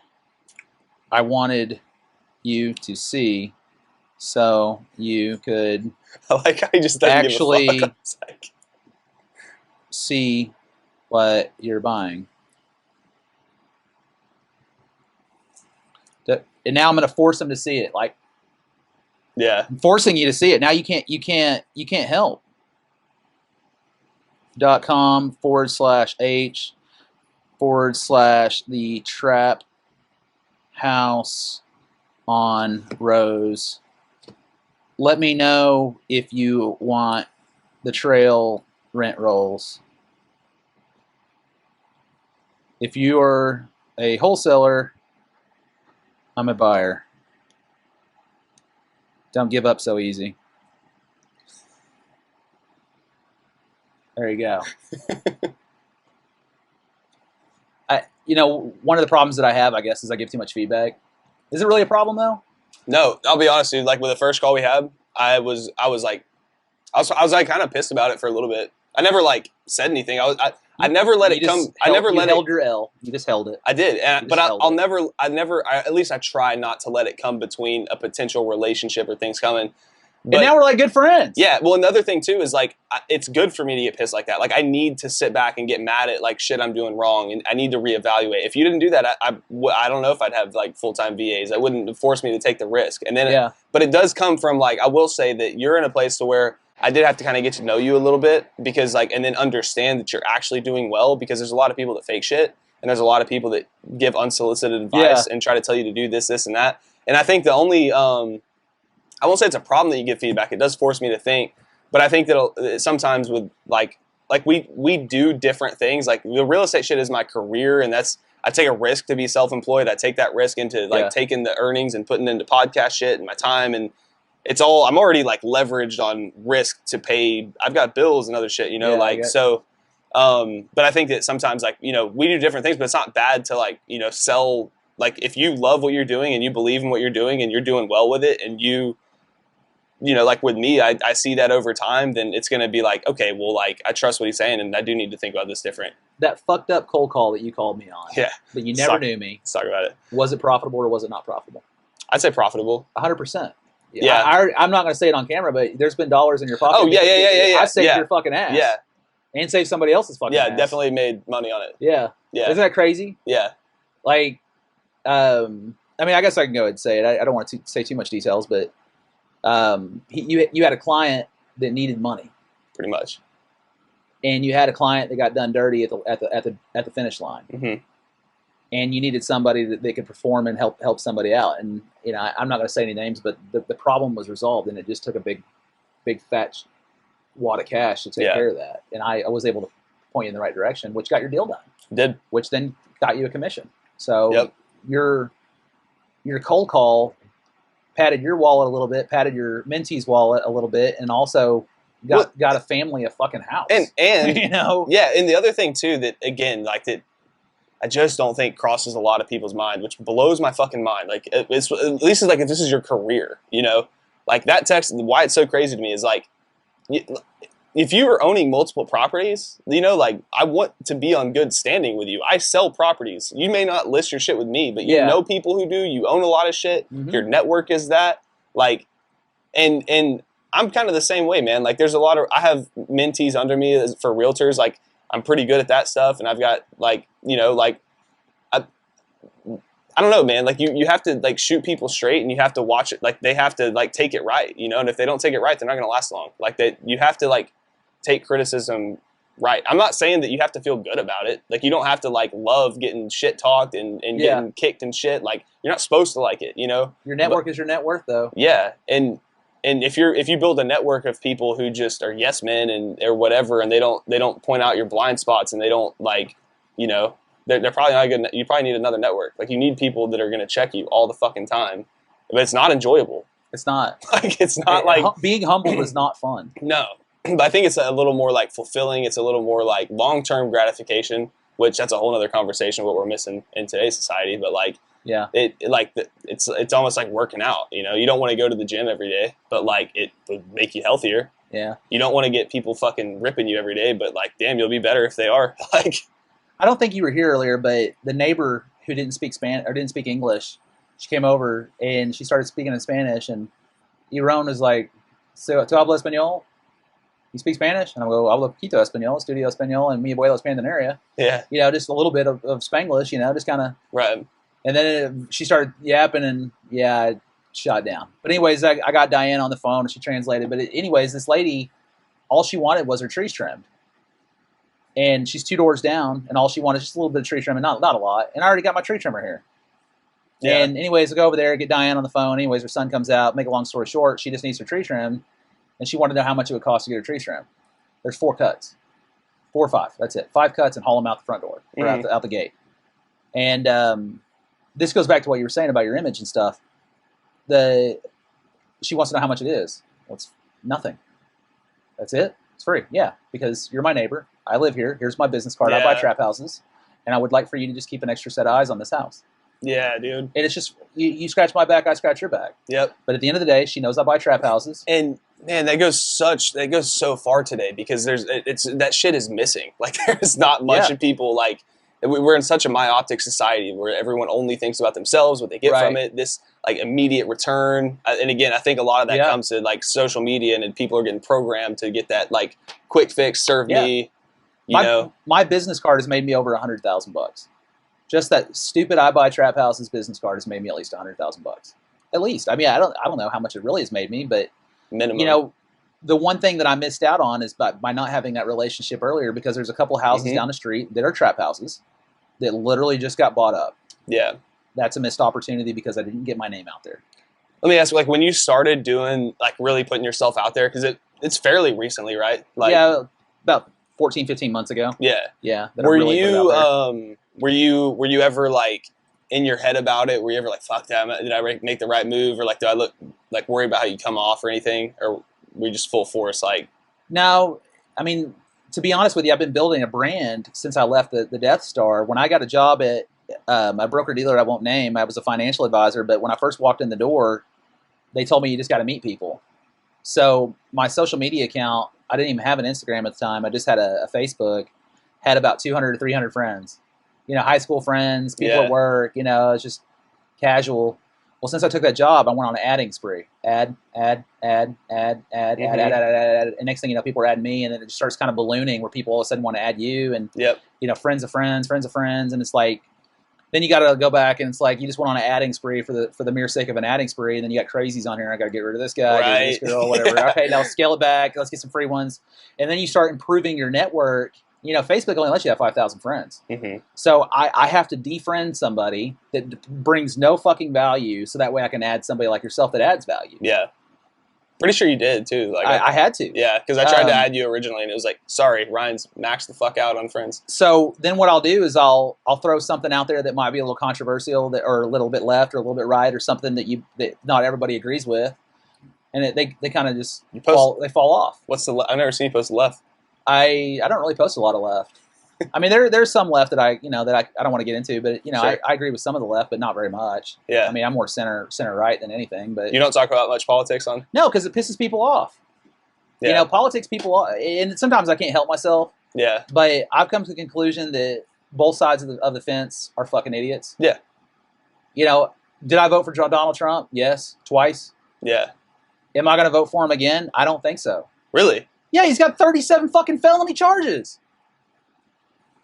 I wanted you to see, so you could I like how you just actually see what you're buying. And now I'm going to force him to see it. Like, yeah, I'm forcing you to see it. Now you can't help. .com/h/the Trap House on Rose. Let me know if you want the trail rent rolls. If you are a wholesaler, I'm a buyer. Don't give up so easy. There you go. One of the problems that I have, I guess, is I give too much feedback. Is it really a problem though? No, I'll be honest, dude. Like with the first call we had, I was like kind of pissed about it for a little bit. I never like said anything. I never let it come. I never let it. You held your L. You just held it. I did, but at least I try not to let it come between a potential relationship or things coming. But, and now we're like good friends. Yeah. Well, another thing too is like it's good for me to get pissed like that. Like I need to sit back and get mad at like shit I'm doing wrong, and I need to reevaluate. If you didn't do that, I don't know if I'd have like full-time VAs. I wouldn't force me to take the risk. And then, but it does come from like I will say that you're in a place to where I did have to kind of get to know you a little bit because like and then understand that you're actually doing well because there's a lot of people that fake shit and there's a lot of people that give unsolicited advice and try to tell you to do this, this, and that. And I think the only I won't say it's a problem that you give feedback. It does force me to think, but I think that sometimes with like we do different things. Like the real estate shit is my career, and I take a risk to be self-employed. I take that risk into like taking the earnings and putting into podcast shit and my time, and it's all I'm already like leveraged on risk to pay. I've got bills and other shit, so. But I think that sometimes like we do different things, but it's not bad to like sell. Like if you love what you're doing and you believe in what you're doing and you're doing well with it, and like with me, I see that over time, then it's going to be like, okay, well, like, I trust what he's saying, and I do need to think about this different. That fucked up cold call that you called me on. Yeah. But you never knew me. Let's talk about it. Was it profitable or was it not profitable? I'd say profitable. 100%. Yeah. I'm not going to say it on camera, but there's been dollars in your pocket. Oh, yeah. I saved your fucking ass. Yeah. And saved somebody else's fucking ass. Yeah, definitely made money on it. Yeah. Yeah. Isn't that crazy? Yeah. Like, I mean, I guess I can go ahead and say it. I don't want to say too much details, but you had a client that needed money, pretty much, and you had a client that got done dirty at the finish line, and you needed somebody that could perform and help somebody out. And I'm not going to say any names, but the problem was resolved, and it just took a big fat wad of cash to take care of that. And I was able to point you in the right direction, which got your deal done. Did which then got you a commission. So your cold call patted your wallet a little bit, patted your mentee's wallet a little bit, and also got a family a fucking house. And Yeah, and the other thing too that again, like that I just don't think crosses a lot of people's mind, which blows my fucking mind. Like it's at least it's like if this is your career, like that text. Why it's so crazy to me is like if you are owning multiple properties, like I want to be on good standing with you. I sell properties. You may not list your shit with me, but you know people who do. You own a lot of shit. Mm-hmm. Your network is that. Like, and I'm kind of the same way, man. Like, there's a lot of I have mentees under me for realtors. Like, I'm pretty good at that stuff, and I've got like I don't know, man. Like you have to like shoot people straight, and you have to watch it. Like they have to like take it right, And if they don't take it right, they're not going to last long. Like you have to like take criticism right. I'm not saying that you have to feel good about it. Like you don't have to like love getting shit talked and getting kicked and shit. Like you're not supposed to like it. Your network is your net worth, though. Yeah, and if you build a network of people who just are yes men or whatever, and they don't point out your blind spots, and they don't like they're probably not good. You probably need another network. Like you need people that are going to check you all the fucking time, but it's not enjoyable. It's not. Like it's not like being humble is not fun. No. But I think it's a little more like fulfilling. It's a little more like long-term gratification, which that's a whole other conversation, what we're missing in today's society. But like, it's almost like working out. You don't want to go to the gym every day, but like it would make you healthier. Yeah. You don't want to get people fucking ripping you every day, but like, damn, you'll be better if they are. Like, I don't think you were here earlier, but the neighbor who didn't speak Spanish or didn't speak English, she came over and she started speaking in Spanish, and Iron was like, "So, ¿tú hablas español? You speak Spanish?" And I go, "Hablo poquito español, estudio español, and mi abuelo es pandanaria." Yeah. Just a little bit of Spanglish, just kind of. Right. And then she started yapping, and I shot down. But anyways, I got Diane on the phone, and she translated. But anyways, this lady, all she wanted was her trees trimmed. And she's 2 doors down, and all she wanted is just a little bit of tree trimming, not a lot. And I already got my tree trimmer here. Yeah. And anyways, I go over there, get Diane on the phone. Anyways, her son comes out. Make a long story short, she just needs her tree trimmed, and she wanted to know how much it would cost to get her tree trimmed. There's 4 cuts. 4 or 5. That's it. 5 cuts and haul them out the front door or out the gate. And this goes back to what you were saying about your image and stuff. She wants to know how much it is. Well, it's nothing. That's it. It's free. Yeah, because you're my neighbor. I live here. Here's my business card. I buy trap houses, and I would like for you to just keep an extra set of eyes on this house. Yeah, dude. And it's just you scratch my back, I scratch your back. Yep. But at the end of the day, she knows I buy trap houses. And man, that goes so far today because that shit is missing. Like there's not much of people like. We're in such a myopic society where everyone only thinks about themselves, what they get from it, this like immediate return. And again, I think a lot of that comes to like social media and people are getting programmed to get that like quick fix, serve me, you know. My business card has made me over $100,000. Just that stupid I buy trap houses business card has made me at least $100,000. At least. I mean, I don't know how much it really has made me, but minimum. You know, the one thing that I missed out on is by not having that relationship earlier, because there's a couple houses down the street that are trap houses that literally just got bought up. Yeah. That's a missed opportunity because I didn't get my name out there. Let me ask you, like, when you started doing, like, really putting yourself out there, because it's fairly recently, right? Like, yeah, about 14, 15 months ago. Yeah. Yeah. Were you ever, like, in your head about it? Were you ever like, fuck that, did I make the right move? Or, like, do I look, like, worry about how you come off or anything? Or were you just full force, like? No, I mean, to be honest with you, I've been building a brand since I left the Death Star. When I got a job at my broker-dealer I won't name, I was a financial advisor, but when I first walked in the door, they told me you just got to meet people. So my social media account, I didn't even have an Instagram at the time. I just had a Facebook, had about 200 to 300 friends. You know, high school friends, people at work, you know, it's just casual. Well, since I took that job, I went on an adding spree. Add. And next thing you know, people are adding me, and then it just starts kind of ballooning where people all of a sudden want to add you, and you know, friends of friends, and it's like, then you got to go back, and it's like you just went on an adding spree for the mere sake of an adding spree, and then you got crazies on here, and I got to get rid of this guy, get rid of this girl, whatever. Okay, now scale it back. Let's get some free ones, and then you start improving your network. You know, Facebook only lets you have 5,000 friends. So I have to defriend somebody that brings no fucking value, so that way I can add somebody like yourself that adds value. Yeah. Pretty sure you did, too. Like I had to. Yeah, because I tried to add you originally, and it was like, sorry, Ryan's maxed the fuck out on friends. So then what I'll do is I'll throw something out there that might be a little controversial, or a little bit left or a little bit right, or something that not everybody agrees with, and they kind of just fall off. What's I've never seen you post left. I don't really post a lot of left. I mean, there's some left that I don't want to get into, but you know, sure. I agree with some of the left, but not very much. Yeah. I mean, I'm more center right than anything. But you don't talk about much politics on? No, because it pisses people off. Yeah. You know, politics people off, and sometimes I can't help myself. Yeah. But I've come to the conclusion that both sides of the fence are fucking idiots. Yeah. You know, did I vote for Donald Trump? Yes, twice. Yeah. Am I going to vote for him again? I don't think so. Really? Yeah, he's got 37 fucking felony charges.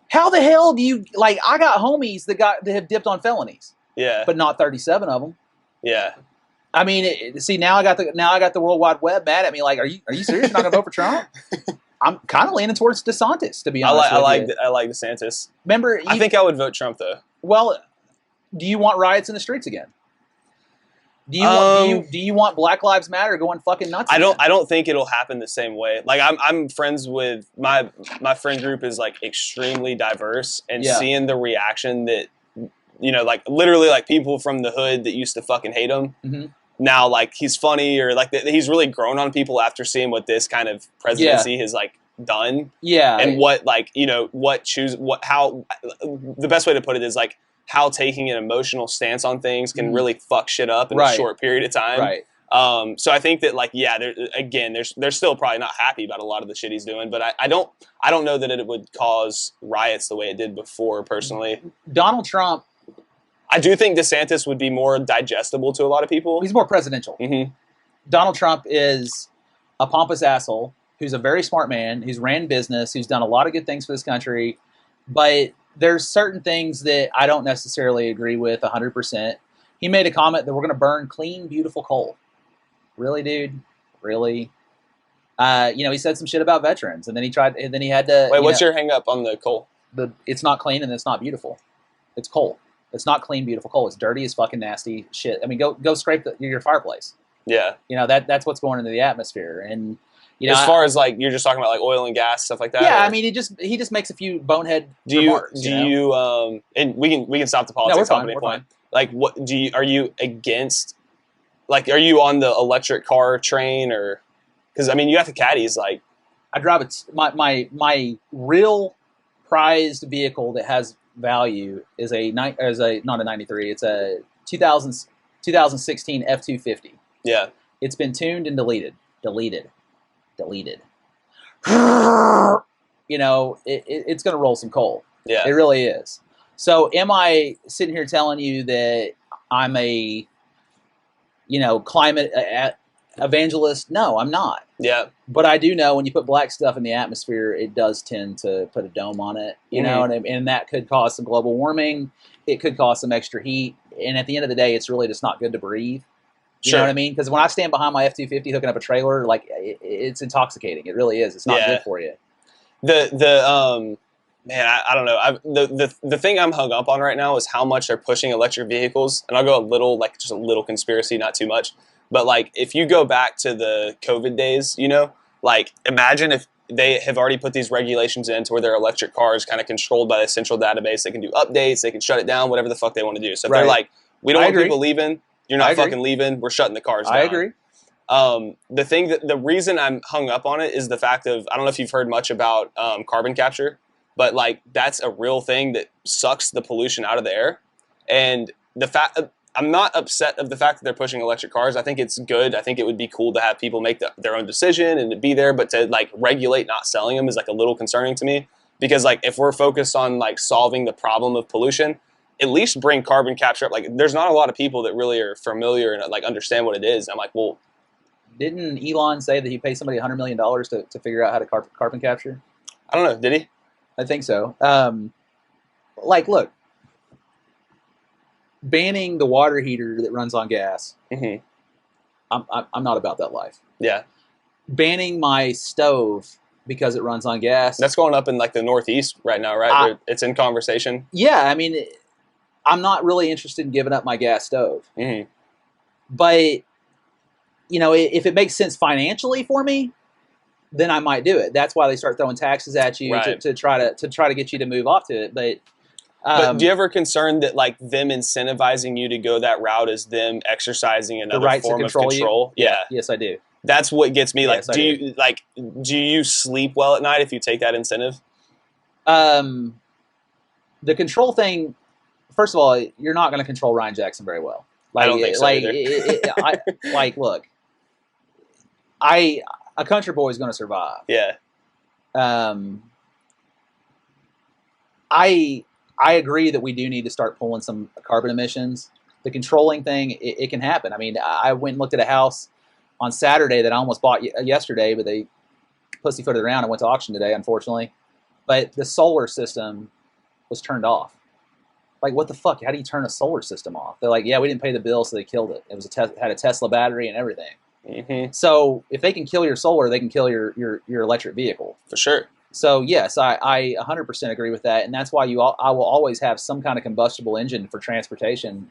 How the hell do you, like, I got homies that have dipped on felonies. Yeah. But not 37 of them. Yeah. I mean, see, now I got the World Wide Web mad at me like, are you serious? You're not going to vote for Trump? I'm kind of leaning towards DeSantis, to be honest I like DeSantis. Remember, I think I would vote Trump, though. Well, do you want riots in the streets again? Do you want Black Lives Matter going fucking nuts? I don't think it'll happen the same way. Like I'm friends with my friend group is like extremely diverse, and seeing the reaction that, you know, like literally like people from the hood that used to fucking hate him now, like he's funny, or like he's really grown on people after seeing what this kind of presidency has like done. Yeah. And what, like, you know, how the best way to put it is like how taking an emotional stance on things can really fuck shit up in a short period of time. Right. So I think that, like, yeah, they're still probably not happy about a lot of the shit he's doing, but I don't know that it would cause riots the way it did before, personally. Donald Trump. I do think DeSantis would be more digestible to a lot of people. He's more presidential. Donald Trump is a pompous asshole who's a very smart man, who's ran business, who's done a lot of good things for this country, but there's certain things that I don't necessarily agree with 100%. He made a comment that we're going to burn clean, beautiful coal. Really, dude? Really? You know, he said some shit about veterans, and then he had to. Wait, what's your hang up on the coal? It's not clean and it's not beautiful. It's coal. It's not clean, beautiful coal. It's dirty as fucking nasty shit. I mean, go scrape your fireplace. Yeah. You know, that's what's going into the atmosphere. And You know, as far as like you're just talking about like oil and gas stuff like that. Yeah, or? I mean, he just makes a few bonehead remarks. And we can stop the politics. No, we're fine. Company We're point. fine. Like, what are you against? Like, are you on the electric car train, or because I mean, you got the caddies. Like, I drive my real prized vehicle that has value is not a 93. It's a 2016 F-250. Yeah. It's been tuned and deleted. You know, it's going to roll some coal. Yeah. It really is. So am I sitting here telling you that I'm a, climate evangelist? No, I'm not. Yeah. But I do know when you put black stuff in the atmosphere, it does tend to put a dome on it, and that could cause some global warming. It could cause some extra heat. And at the end of the day, it's really just not good to breathe. You know what I mean? Because when I stand behind my F-250 hooking up a trailer, like it's intoxicating. It really is. It's not good for you. Man, I don't know. The thing I'm hung up on right now is how much they're pushing electric vehicles. And I'll go just a little conspiracy, not too much. But like, if you go back to the COVID days, like imagine if they have already put these regulations in to where their electric cars kind of controlled by the central database. They can do updates, they can shut it down, whatever the fuck they want to do. So if they're like, we don't want people leaving, you're not fucking leaving, we're shutting the cars down. I agree. The reason I'm hung up on it is the fact of, I don't know if you've heard much about carbon capture, but like that's a real thing that sucks the pollution out of the air. And I'm not upset of the fact that they're pushing electric cars. I think it's good. I think it would be cool to have people make their own decision and to be there, but to like regulate not selling them is like a little concerning to me, because like if we're focused on like solving the problem of pollution, at least bring carbon capture up. Like there's not a lot of people that really are familiar and like understand what it is. I'm like, well, didn't Elon say that he paid somebody $100 million to figure out how to carbon capture? I don't know. Did he? I think so. Look, banning the water heater that runs on gas. Mm-hmm. I'm not about that life. Yeah. Banning my stove because it runs on gas. That's going up in like the Northeast right now, right? It's in conversation. Yeah, I mean, I'm not really interested in giving up my gas stove. Mm-hmm. But if it makes sense financially for me, then I might do it. That's why they start throwing taxes at you to try to get you to move off to it. But do you ever concern that like them incentivizing you to go that route is them exercising another form of control? Yeah. Yes, I do. That's what gets me. Like, Yes, do you sleep well at night if you take that incentive? The control thing. First of all, you're not going to control Ryan Jackson very well. I don't think so either. Look, a country boy is going to survive. Yeah. I agree that we do need to start pulling some carbon emissions. The controlling thing, it can happen. I mean, I went and looked at a house on Saturday that I almost bought yesterday, but they pussyfooted around. I went to auction today, unfortunately. But the solar system was turned off. Like, what the fuck? How do you turn a solar system off? They're like, yeah, we didn't pay the bill, so they killed it. It was had a Tesla battery and everything. Mm-hmm. So if they can kill your solar, they can kill your electric vehicle. For sure. So yes, I 100% agree with that, and that's why I will always have some kind of combustible engine for transportation,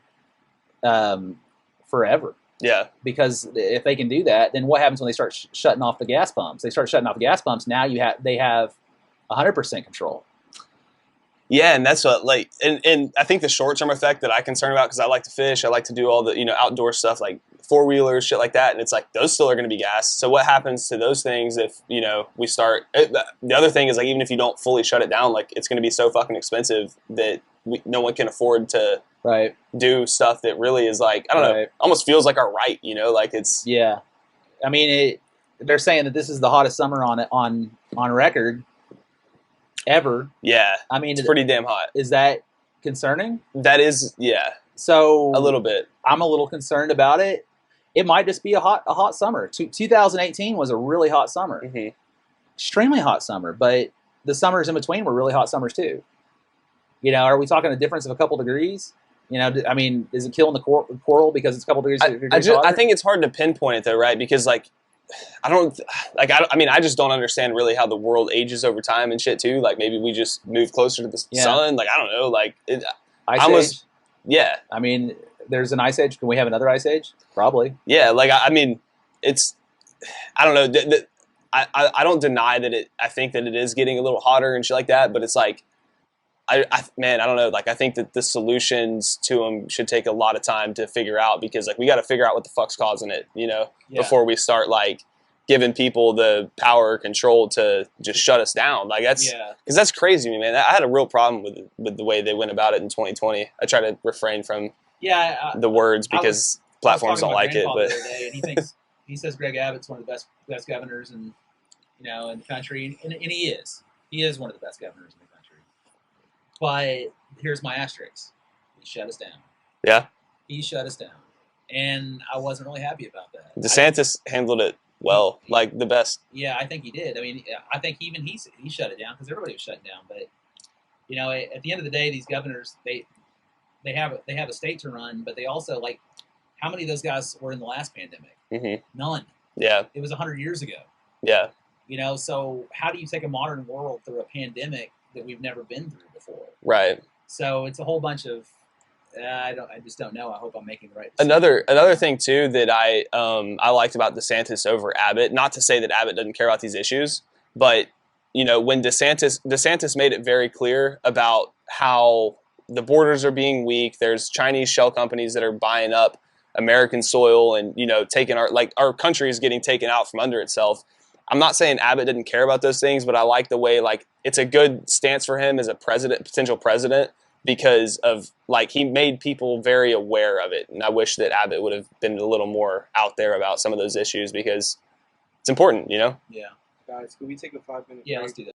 forever. Yeah. Because if they can do that, then what happens when they start shutting off the gas pumps? They start shutting off the gas pumps. Now they have 100% control. Yeah, and that's what and I think the short term effect that I'm concerned about, because I like to fish, I like to do all the outdoor stuff like 4-wheelers, shit like that, and it's like those still are going to be gas. So what happens to those things if we start? The other thing is like even if you don't fully shut it down, like it's going to be so fucking expensive that no one can afford to do stuff that really is like I don't know, almost feels like our right, like it's I mean they're saying that this is the hottest summer on record ever. Yeah. I mean, it's pretty damn hot. Is that concerning? That is, yeah. So a little bit. I'm a little concerned about it. It might just be a hot summer. 2018 was a really hot summer. Mm-hmm. Extremely hot summer, but the summers in between were really hot summers too. Are we talking a difference of a couple degrees? I mean, is it killing the coral because it's a couple degrees? I think it's hard to pinpoint it though, right? Because like I just don't understand really how the world ages over time and shit too. Like maybe we just move closer to the sun. Like I don't know. Like ice age. Yeah. I mean, there's an ice age. Can we have another ice age? Probably. Yeah. Like I mean, it's I don't know. I don't deny that I think that it is getting a little hotter and shit like that, but it's like, man, I don't know. Like, I think that the solutions to them should take a lot of time to figure out, because like we got to figure out what the fuck's causing it, before we start like giving people the power or control to just shut us down. Like because that's crazy to me, man. I had a real problem with the way they went about it in 2020. I try to refrain from the words because platforms don't like it. But the other day, and he says Greg Abbott's one of the best governors in the country, and he is. He is one of the best governors in the country. But here's my asterisk. He shut us down. Yeah. He shut us down. And I wasn't really happy about that. DeSantis handled it well, like the best. Yeah, I think he did. I mean, I think even he shut it down because everybody was shutting down. But, at the end of the day, these governors, they have a state to run, but they also, like, how many of those guys were in the last pandemic? Mm-hmm. None. Yeah. It was 100 years ago. Yeah. So how do you take a modern world through a pandemic that we've never been through before? Right. So it's a whole bunch of I just don't know. I hope I'm making the right decision. Another thing too that I liked about DeSantis over Abbott, not to say that Abbott doesn't care about these issues, but when DeSantis made it very clear about how the borders are being weak, there's Chinese shell companies that are buying up American soil and taking our country is getting taken out from under itself. I'm not saying Abbott didn't care about those things, but I like the way it's a good stance for him as a potential president, because of he made people very aware of it. And I wish that Abbott would have been a little more out there about some of those issues because it's important, Yeah. Guys, can we take a 5-minute break? Yeah, let's do that.